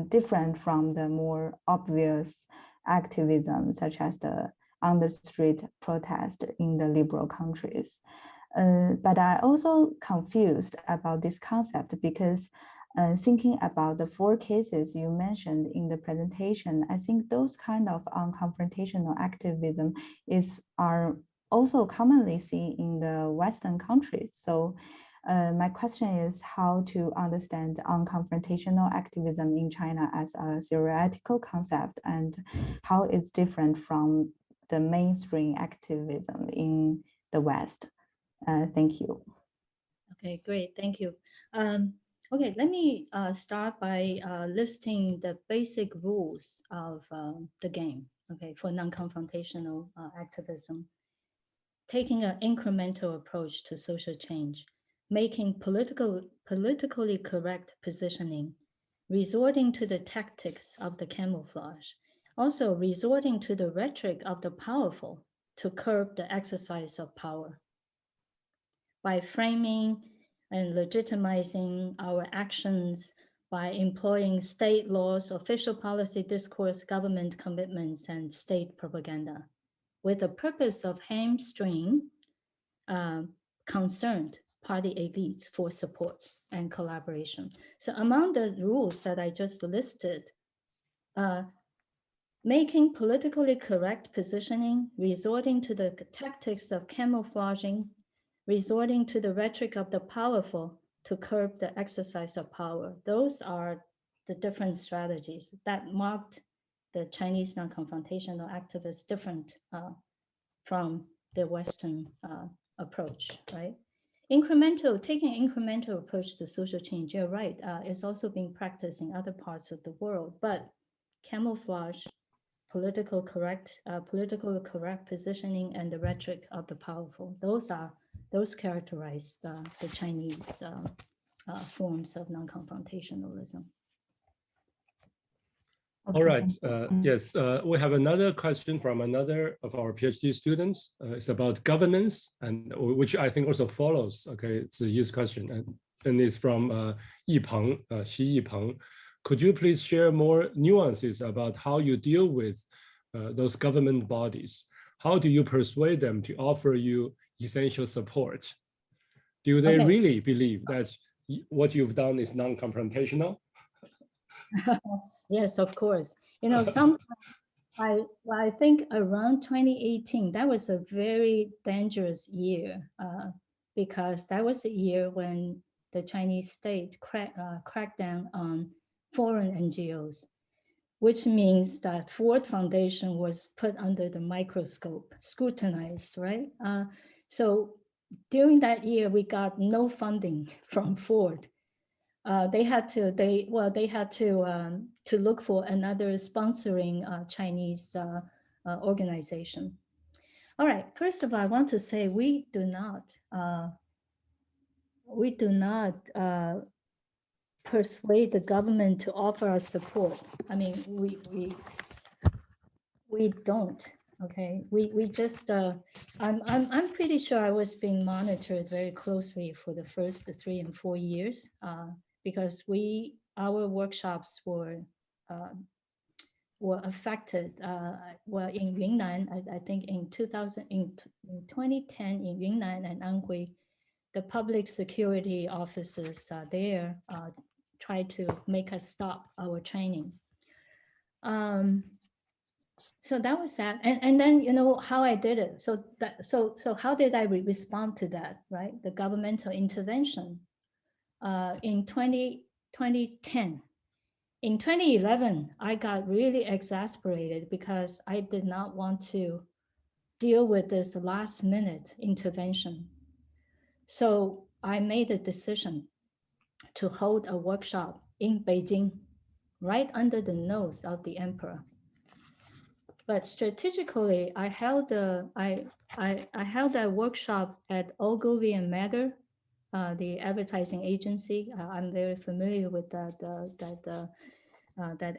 different from the more obvious activism, such as the on-the-street protest in the liberal countries. But I also confused about this concept because thinking about the 4 cases you mentioned in the presentation, I think those kind of unconfrontational activism are also commonly seen in the Western countries. So my question is how to understand unconfrontational activism in China as a theoretical concept and how it's different from the mainstream activism in the West. Thank you. Okay, great, thank you. Okay, let me start by listing the basic rules of the game, okay, for non-confrontational activism. Taking an incremental approach to social change, making politically correct positioning, resorting to the tactics of the camouflage, also resorting to the rhetoric of the powerful to curb the exercise of power. By framing and legitimizing our actions by employing state laws, official policy discourse, government commitments, and state propaganda, with the purpose of hamstring concerned party elites for support and collaboration. So among the rules that I just listed, making politically correct positioning, resorting to the tactics of camouflaging, resorting to the rhetoric of the powerful to curb the exercise of power. Those are the different strategies that marked the Chinese non-confrontational activists different from the Western approach, right? Taking incremental approach to social change, you're right, is also being practiced in other parts of the world, but camouflage, politically correct positioning, and the rhetoric of the powerful, those characterize the Chinese forms of non-confrontationalism. All right. Yes, we have another question from another of our PhD students. It's about governance, and which I think also follows. Okay, it's a used question, and it's from Yipeng, Xi Yipeng. Could you please share more nuances about how you deal with those government bodies? How do you persuade them to offer you essential support? Do they really believe that what you've done is non-confrontational? Yes, of course. You know, sometimes I think around 2018, that was a very dangerous year because that was a year when the Chinese state cracked down on foreign NGOs, which means that Ford Foundation was put under the microscope, scrutinized, right? So during that year, we got no funding from Ford. They had to look for another sponsoring Chinese organization. All right, first of all, I want to say we do not persuade the government to offer us support. I mean, we don't. Okay, we just I'm pretty sure I was being monitored very closely for the first 3 and 4 years because our workshops were affected. Well, in Yunnan, I think in 2010 in Yunnan and Anhui, the public security officers there tried to make us stop our training. So that was that, and then you know how I did it. So how did I respond to that? Right, the governmental intervention in 2010. In 2011, I got really exasperated because I did not want to deal with this last minute intervention. So I made a decision to hold a workshop in Beijing, right under the nose of the emperor. But strategically, I held that workshop at Ogilvy and Mather, the advertising agency. I'm very familiar with that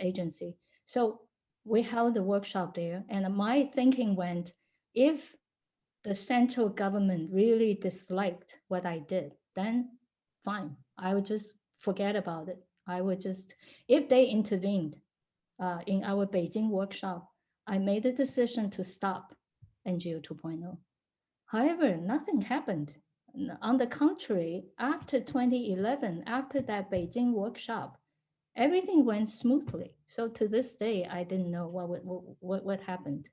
agency. So we held the workshop there, and my thinking went, if the central government really disliked what I did, then fine, I would just forget about it. I would just, if they intervened in our Beijing workshop, I made the decision to stop NGO 2.0. However, nothing happened. On the contrary, after 2011, after that Beijing workshop, everything went smoothly. So to this day, I didn't know what happened.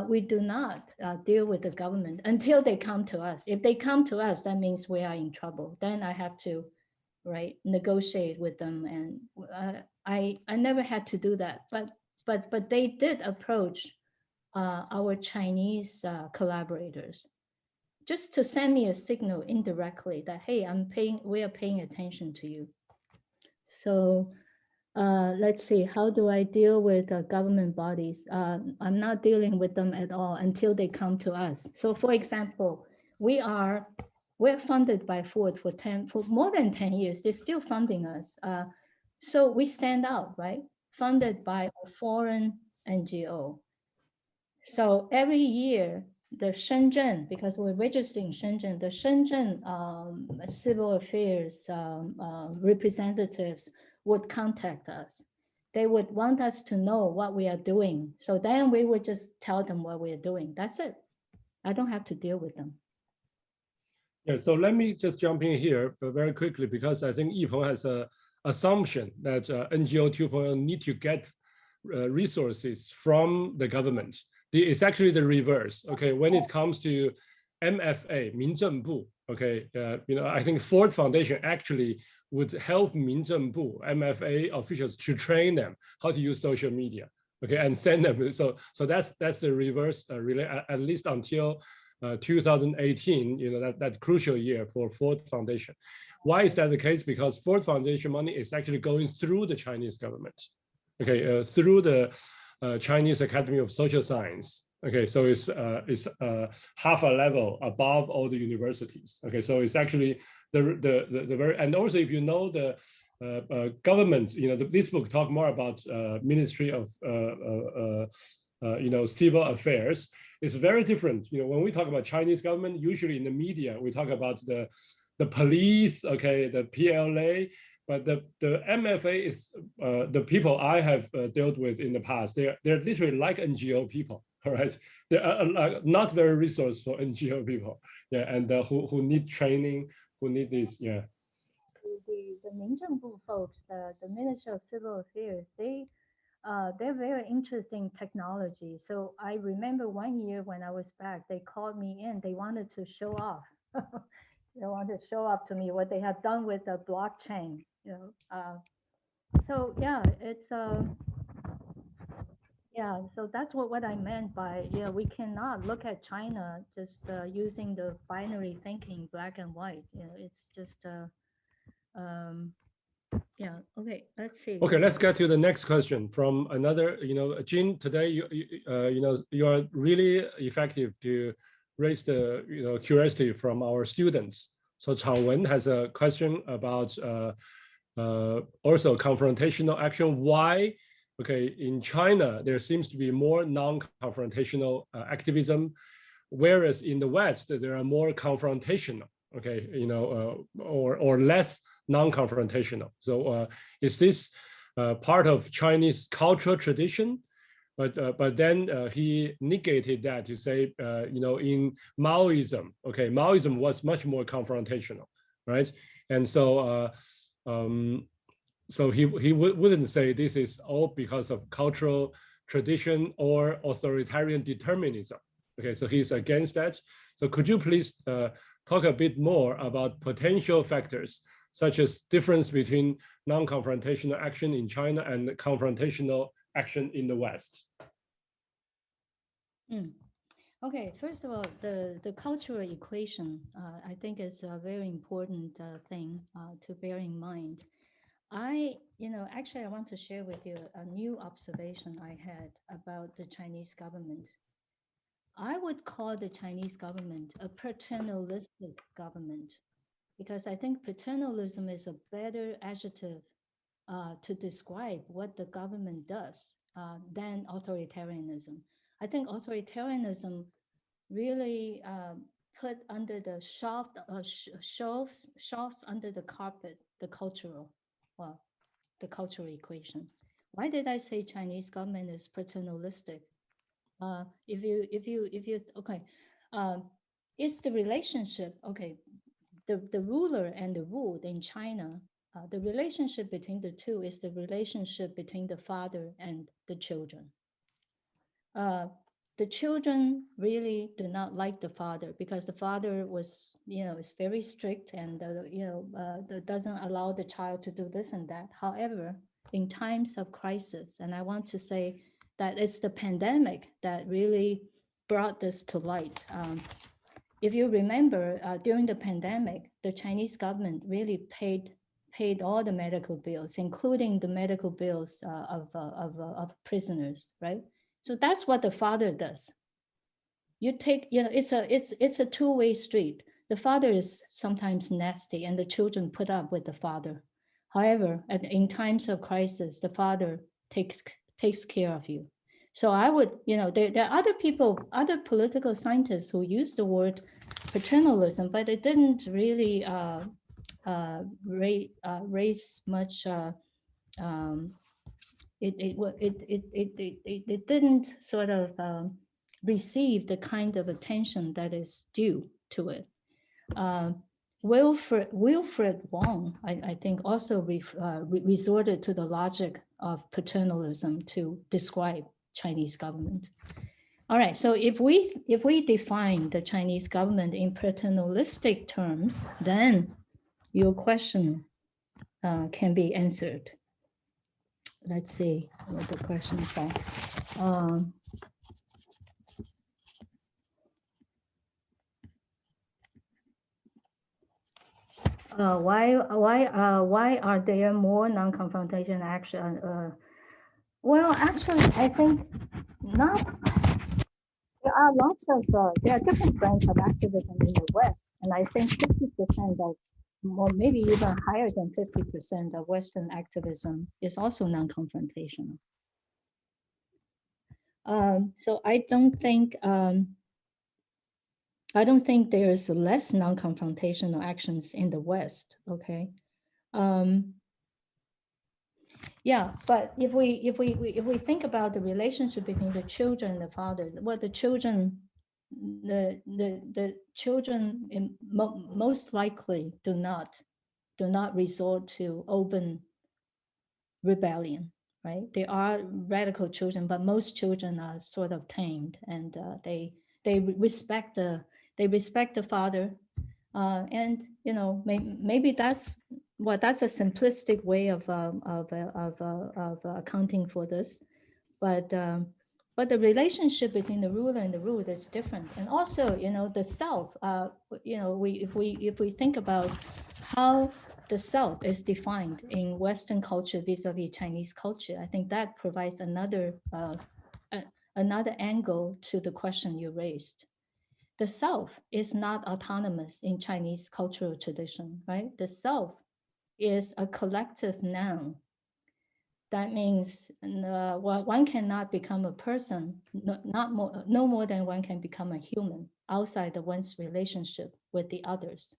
We do not deal with the government until they come to us. If they come to us, that means we are in trouble. Then I have to, right, negotiate with them. And I never had to do that. But they did approach our Chinese collaborators just to send me a signal indirectly that, hey, we are paying attention to you. So let's see, how do I deal with government bodies? I'm not dealing with them at all until they come to us. So for example, we're funded by Ford for more than 10 years. They're still funding us. So we stand out, right? Funded by a foreign NGO. So every year, the Shenzhen, because we're registered in Shenzhen, the Shenzhen civil affairs representatives would contact us. They would want us to know what we are doing. So then we would just tell them what we are doing. That's it. I don't have to deal with them. Yeah, so let me just jump in here very quickly, because I think Yipeng has an assumption that NGO 2.0 need to get resources from the government. It's actually the reverse. Okay, when it comes to MFA, 民政部, okay, I think Ford Foundation actually would help 民政部, MFA officials to train them how to use social media, okay, and send them. So that's the reverse, really, at least until 2018, that crucial year for Ford Foundation. Why is that the case? Because Ford Foundation money is actually going through the Chinese government, okay, through the Chinese Academy of Social Science. Okay, so it's half a level above all the universities. Okay, so it's actually the very, and also if you know the government, this book talk more about Ministry of Civil Affairs. It's very different. When we talk about Chinese government, usually in the media we talk about the police, okay, the PLA. But the MFA is the people I have dealt with in the past. They're literally like NGO people, all right? They're not very resourceful NGO people, yeah, and who need training, who need this, yeah. The 民政部 folks, the Ministry of Civil Affairs, they're very interested in technology. So I remember one year when I was back, they called me in. They wanted to show off. They wanted to show up to me what they had done with the blockchain. So yeah, it's yeah. So that's what I meant by, we cannot look at China just using the binary thinking, black and white. It's just yeah. Okay, let's see. Okay, let's get to the next question from another. Jing, today you are really effective to raise the curiosity from our students. So Chang Wen has a question about also confrontational action. Why? Okay, in China there seems to be more non-confrontational activism, whereas in the West there are more confrontational. Okay, or less non-confrontational. So is this part of Chinese cultural tradition? But then he negated that to say, in Maoism, okay, Maoism was much more confrontational, right? And so so he wouldn't say this is all because of cultural tradition or authoritarian determinism. Okay, so he's against that. So could you please talk a bit more about potential factors, such as difference between non-confrontational action in China and confrontational action in the West? Okay, first of all, the cultural equation, I think is a very important thing to bear in mind. Actually, I want to share with you a new observation I had about the Chinese government. I would call the Chinese government a paternalistic government, because I think paternalism is a better adjective to describe what the government does than authoritarianism. I think authoritarianism really put under the shelves under the carpet the cultural equation. Why did I say Chinese government is paternalistic? It's the relationship. Okay, the ruler and the ruled in China. The relationship between the two is the relationship between the father and the children. The children really do not like the father because the father was, is very strict and, doesn't allow the child to do this and that. However, in times of crisis, and I want to say that it's the pandemic that really brought this to light. If you remember, during the pandemic, the Chinese government really paid all the medical bills, including the medical bills of prisoners, right? So that's what the father does. You take, it's a two-way street. The father is sometimes nasty and the children put up with the father. However, in times of crisis, the father takes care of you. So I would, there are other people, other political scientists who use the word paternalism, but it didn't really raise much it didn't sort of receive the kind of attention that is due to it. Wilfred Wang, I think, also resorted to the logic of paternalism to describe Chinese government. All right, so if we define the Chinese government in paternalistic terms, then your question can be answered. Let's see what the questions are. Why are there more non-confrontation action? Well, actually, I think not. There are lots of there are different branches of activism in the West, and I think 50% of, or maybe even higher than 50% of Western activism is also non-confrontational. So I don't think there's less non-confrontational actions in the West. Okay. Yeah, but if we think about the relationship between the children and the father, well, the children most likely do not resort to open rebellion, right? They are radical children, but most children are sort of tamed, and they respect the father, and you know, maybe that's a simplistic way of accounting for this, but the relationship between the ruler and the ruled is different. And also, you know, the self, you know, if we think about how the self is defined in Western culture vis-a-vis Chinese culture, I think that provides another angle to the question you raised. The self is not autonomous in Chinese cultural tradition, right? The self is a collective noun. That means one cannot become a person, no more than one can become a human outside of one's relationship with the others.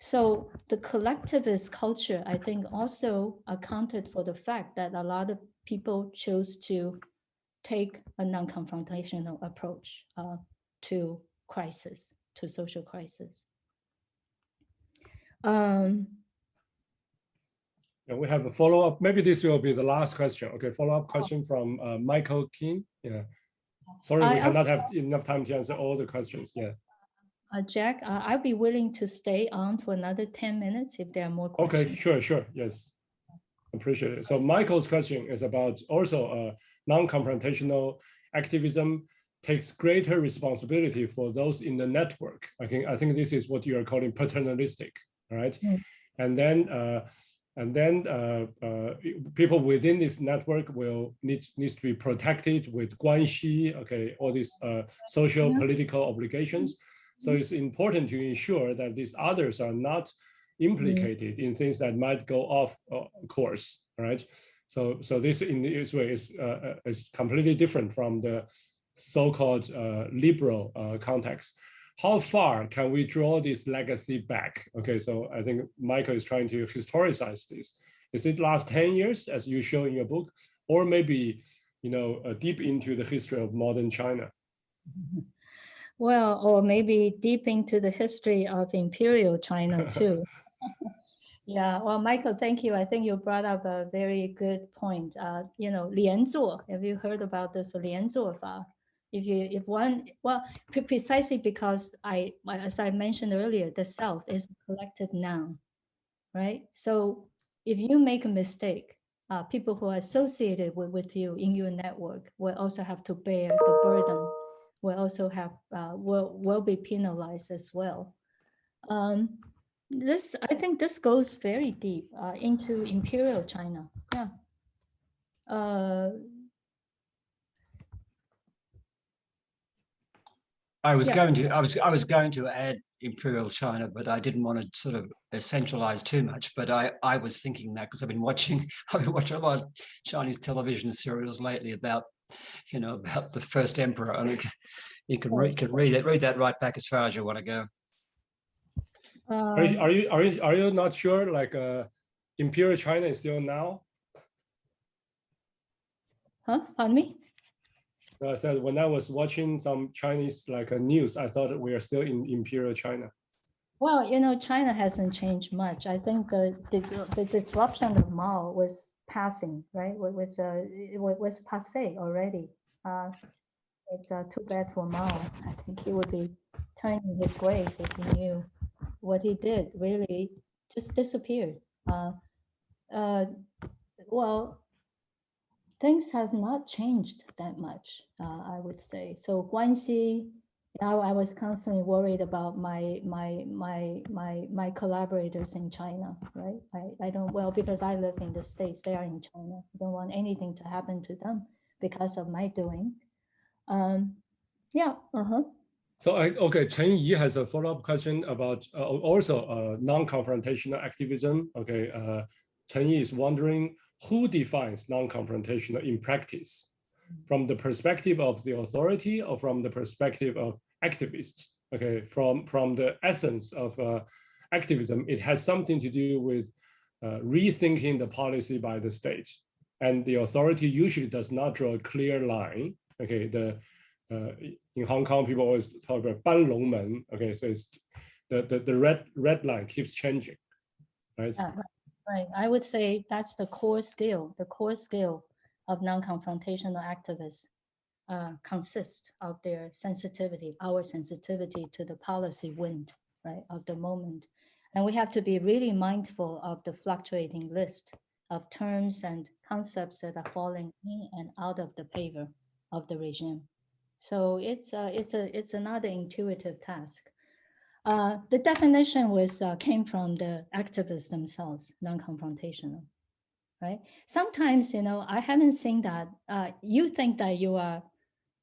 So the collectivist culture, I think, also accounted for the fact that a lot of people chose to take a non-confrontational approach to crisis, to social crisis. And we have a follow-up. Maybe this will be the last question. Okay, follow-up question from Michael King. Yeah. Sorry, we cannot have enough time to answer all the questions. Yeah. Jack, I'll be willing to stay on for another 10 minutes if there are more questions. Okay, sure. Yes, appreciate it. So Michael's question is about also non-confrontational activism takes greater responsibility for those in the network. I think this is what you are calling paternalistic, right? Mm. And then people within this network will needs to be protected with guanxi, okay, all these social political obligations. So it's important to ensure that these others are not implicated in things that might go off course, right? So this in this way is completely different from the so-called liberal context. How far can we draw this legacy back? Okay, so I think Michael is trying to historicize this. Is it last 10 years, as you show in your book, or maybe, you know, deep into the history of modern China? Well, or maybe deep into the history of imperial China too. Yeah, well, Michael, thank you. I think you brought up a very good point. You know, 连坐, have you heard about this 连坐法? Precisely because as I mentioned earlier, the self is a collective noun, right? So if you make a mistake, people who are associated with you in your network will also have to bear the burden, will also have, will be penalized as well. I think this goes very deep into imperial China. Yeah. I was going to add imperial China, but I didn't want to sort of essentialize too much. But I was thinking that because I've been watching a lot of Chinese television serials lately about, you know, about the first emperor, and you can read that right back as far as you want to go. Are you not sure? Like imperial China is still now Huh? Pardon me? I said when I was watching some Chinese news, I thought we are still in Imperial China. Well, China hasn't changed much. I think the disruption of Mao was passing, right? It was passé already. It's too bad for Mao. I think he would be turning his grave if he knew what he did. Really, just disappeared. Well, things have not changed that much, I would say. So Guanxi, I was constantly worried about my collaborators in China, right? I don't, well, because I live in the States, they are in China. I don't want anything to happen to them because of my doing. Yeah, So okay, Chen Yi has a follow-up question about also non-confrontational activism. Okay, Chen Yi is wondering who defines non-confrontational in practice, from the perspective of the authority or from the perspective of activists. Okay, from the essence of activism, it has something to do with rethinking the policy by the state, and the authority usually does not draw a clear line. Okay, in Hong Kong, people always talk about 搬龙门. Okay, so it's the red line keeps changing, right? Yeah, right. I would say that's the core skill. The core skill of non-confrontational activists consists of their sensitivity, our sensitivity to the policy wind, right, of the moment. And we have to be really mindful of the fluctuating list of terms and concepts that are falling in and out of the favor of the regime. So it's another intuitive task. The definition came from the activists themselves, non-confrontational, right? Sometimes, I haven't seen that. You think that you are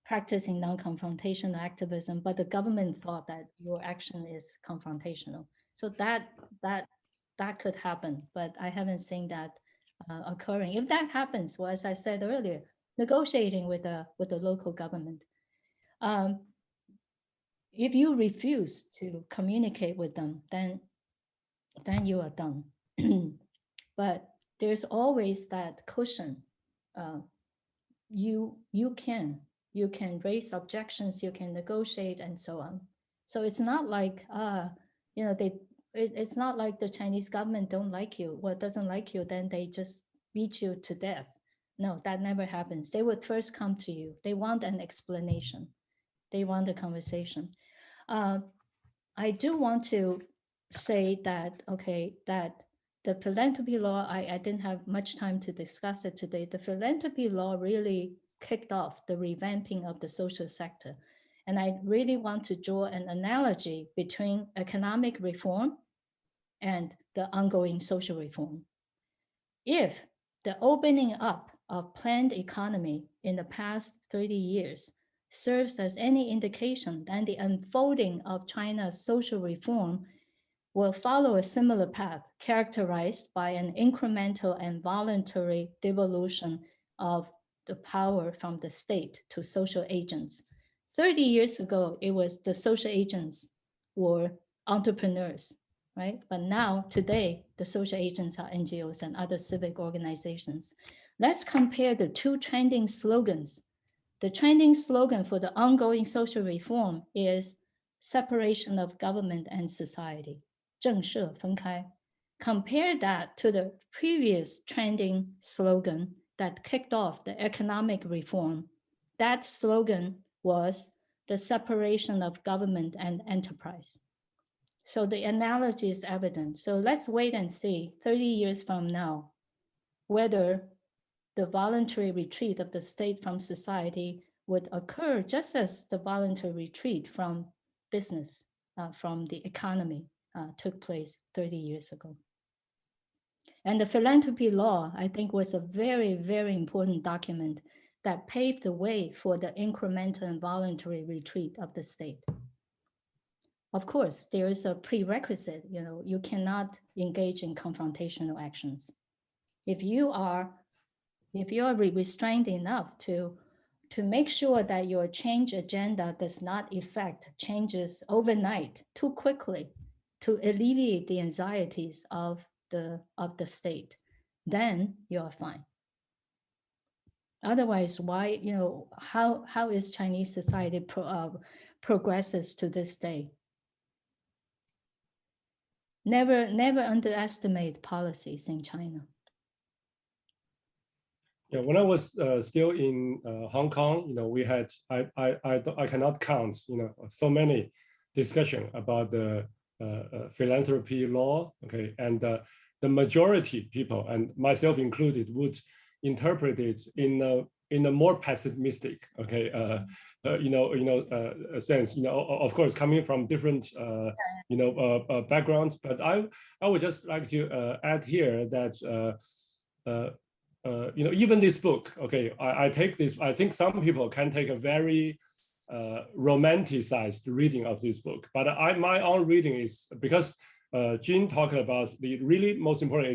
practicing non-confrontational activism, but the government thought that your action is confrontational. So that could happen, but I haven't seen that occurring. If that happens, well, as I said earlier, negotiating with the local government. If you refuse to communicate with them, then you are done. But there's always that cushion. You can raise objections, you can negotiate, and so on. So it's not like it's not like the Chinese government don't like you. Well, doesn't like you, then they just beat you to death. No, that never happens. They would first come to you. They want an explanation. They want a conversation. I do want to say that, okay, that the philanthropy law, I didn't have much time to discuss it today. The philanthropy law really kicked off the revamping of the social sector. And I really want to draw an analogy between economic reform and the ongoing social reform. If the opening up of planned economy in the past 30 years serves as any indication, then the unfolding of China's social reform will follow a similar path characterized by an incremental and voluntary devolution of the power from the state to social agents. 30 years ago, it was the social agents were entrepreneurs, right? But now, today, the social agents are NGOs and other civic organizations. Let's compare the two trending slogans. The trending slogan for the ongoing social reform is separation of government and society. 正社分开. Compare that to the previous trending slogan that kicked off the economic reform. That slogan was the separation of government and enterprise. So the analogy is evident. So let's wait and see 30 years from now whether the voluntary retreat of the state from society would occur just as the voluntary retreat from business, from the economy took place 30 years ago. And the philanthropy law, I think, was a very, very important document that paved the way for the incremental and voluntary retreat of the state. Of course, there is a prerequisite, you cannot engage in confrontational actions. If you are restrained enough to make sure that your change agenda does not effect changes overnight too quickly to alleviate the anxieties of the state, then you are fine. Otherwise, why, how is Chinese society progresses to this day? Never underestimate policies in China. Yeah, when I was still in Hong Kong, we had I cannot count so many discussion about the philanthropy law. Okay, and the majority people, and myself included, would interpret it in a more pessimistic, sense. Of course, coming from different backgrounds. But I would just like to add here that even this book, okay, I take this. I think some people can take a very romanticized reading of this book, but my own reading is because Jing talked about the really most important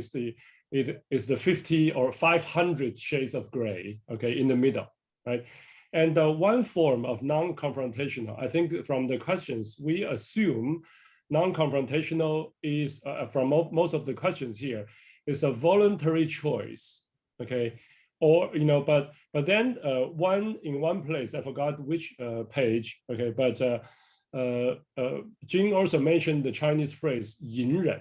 is the 50 or 500 shades of gray, okay, in the middle, right? And one form of non-confrontational, I think from the questions, we assume non-confrontational is, from most of the questions here, is a voluntary choice, okay? Or, but then in one place, I forgot which page, okay, but Jing also mentioned the Chinese phrase, 隐忍,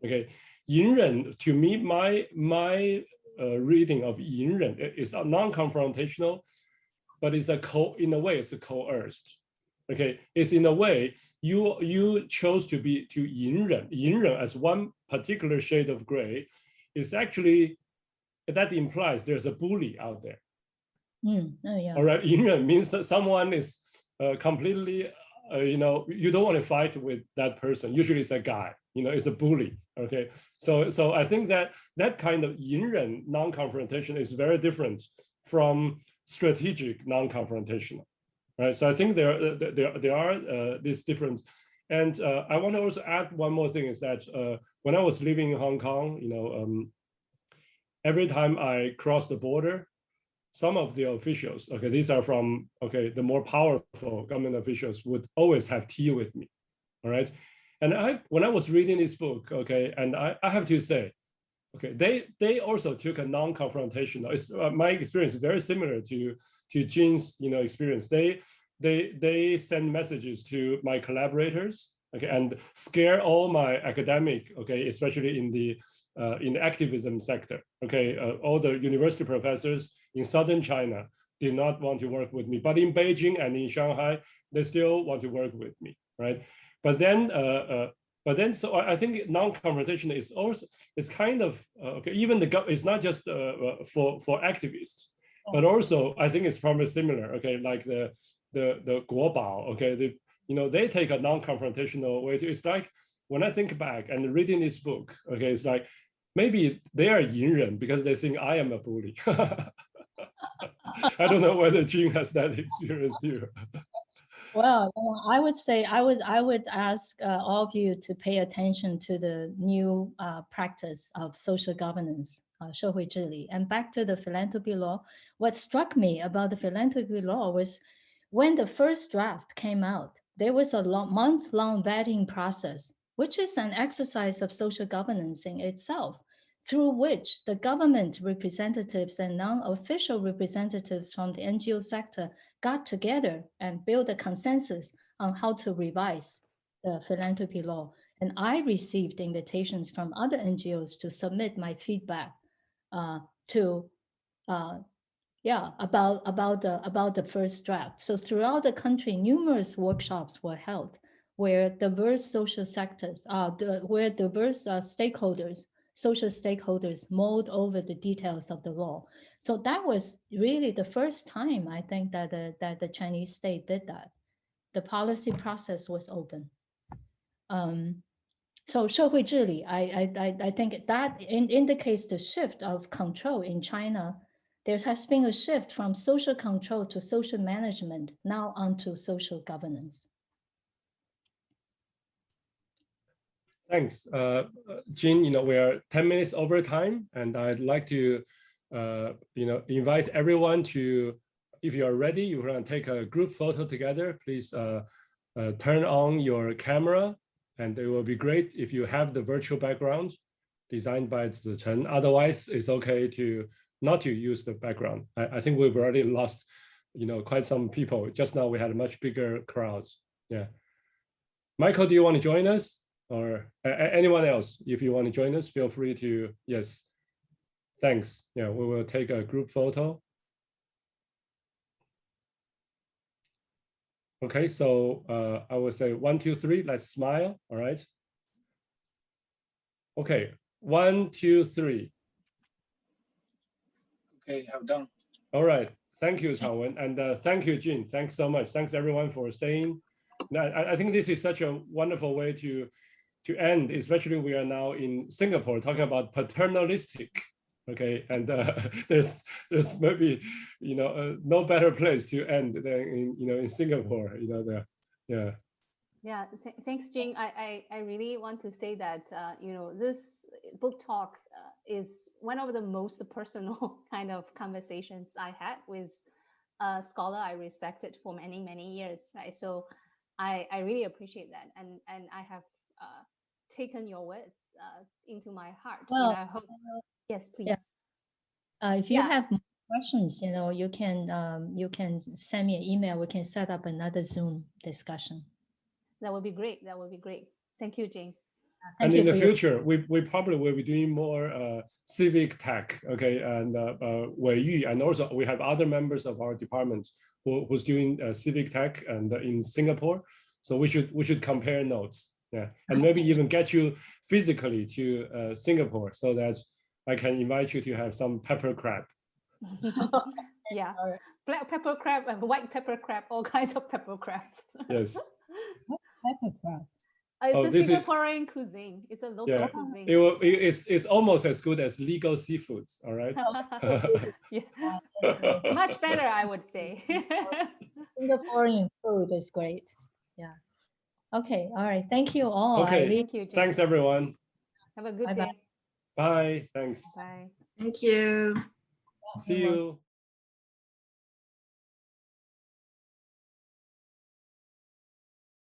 okay? 隐忍, to me, my reading of 隐忍 is non-confrontational, but it's in a way it's coerced. Okay, it's in a way you chose to 隐忍. 隐忍 as one particular shade of gray is actually, that implies there's a bully out there. Oh, yeah. All right, 隐忍 means that someone is completely, you don't want to fight with that person. Usually it's a guy, it's a bully. Okay, so I think that kind of 隐忍 non-confrontation is very different from strategic non-confrontational, right? So I think there are these different, and I want to also add one more thing is that when I was living in Hong Kong, every time I crossed the border, some of the officials, okay, these are from, okay, the more powerful government officials would always have tea with me, all right? And when I was reading this book, okay, and I have to say, okay, they also took a non-confrontational. It's my experience is very similar to Jing's, experience. They send messages to my collaborators, okay, and scare all my academic, okay, especially in the activism sector, okay, all the university professors in southern China did not want to work with me, but in Beijing and in Shanghai, they still want to work with me, right? But then, so I think non-confrontation is also, it's kind of, okay, even it's not just for activists, but also I think it's probably similar, okay, like the Guobao, okay, they take a non-confrontational way to, it's like, when I think back and reading this book, okay, it's like, maybe they are 隐忍 because they think I am a bully. I don't know whether Jing has that experience too. Well, I would say I would ask all of you to pay attention to the new practice of social governance, 社会治理. And back to the philanthropy law, what struck me about the philanthropy law was when the first draft came out, there was a month-long vetting process, which is an exercise of social governance in itself, through which the government representatives and non-official representatives from the NGO sector got together and built a consensus on how to revise the philanthropy law. And I received invitations from other NGOs to submit my feedback about the first draft. So throughout the country, numerous workshops were held where diverse social sectors, where diverse stakeholders, social stakeholders mulled over the details of the law. So that was really the first time I think that the Chinese state did that. The policy process was open. So 社会治理, I think that indicates the shift of control in China. There has been a shift from social control to social management, now onto social governance. Thanks, Jing. We are 10 minutes over time, and I'd like to, invite everyone to, if you are ready, you're going to take a group photo together. Please turn on your camera, and it will be great if you have the virtual background designed by Zichen. Otherwise, it's okay to not to use the background. I think we've already lost, quite some people. Just now we had a much bigger crowds. Yeah. Michael, do you want to join us, or anyone else? If you want to join us, feel free to. Yes. Thanks. Yeah, we will take a group photo. Okay, so I will say 1, 2, 3. Let's smile. All right. Okay, 1, 2, 3. Okay, have done. All right. Thank you, Zhang Wen, and thank you, Jing. Thanks so much. Thanks everyone for staying. Now, I think this is such a wonderful way to end, especially we are now in Singapore talking about paternalistic. Okay, and there's maybe no better place to end than in Singapore. Yeah. Yeah, thanks, Jing. I really want to say that this book talk is one of the most personal kind of conversations I had with a scholar I respected for many years, right? So I really appreciate that, and I have taken your words into my heart. Well, I hope. Yes, please. Yeah. If you have more questions, you can send me an email. We can set up another Zoom discussion. That would be great. That would be great. Thank you, Jing. And in the future, we probably will be doing more civic tech, okay, and Weiyu, and also we have other members of our department who's doing civic tech and in Singapore. So we should compare notes, yeah, and maybe even get you physically to Singapore so that I can invite you to have some pepper crab. Yeah, black pepper crab and white pepper crab, all kinds of pepper crabs. Yes. What's pepper crab? It's a Singaporean cuisine. It's a local cuisine. It's almost as good as legal seafoods. All right. Yeah. Much better, I would say. Singaporean food is great. Yeah. Okay. All right. Thank you all. Okay. Thank you, Jing. Thanks, everyone. Have a good Bye-bye. day. Bye. Thanks. Bye. Thank you. See you.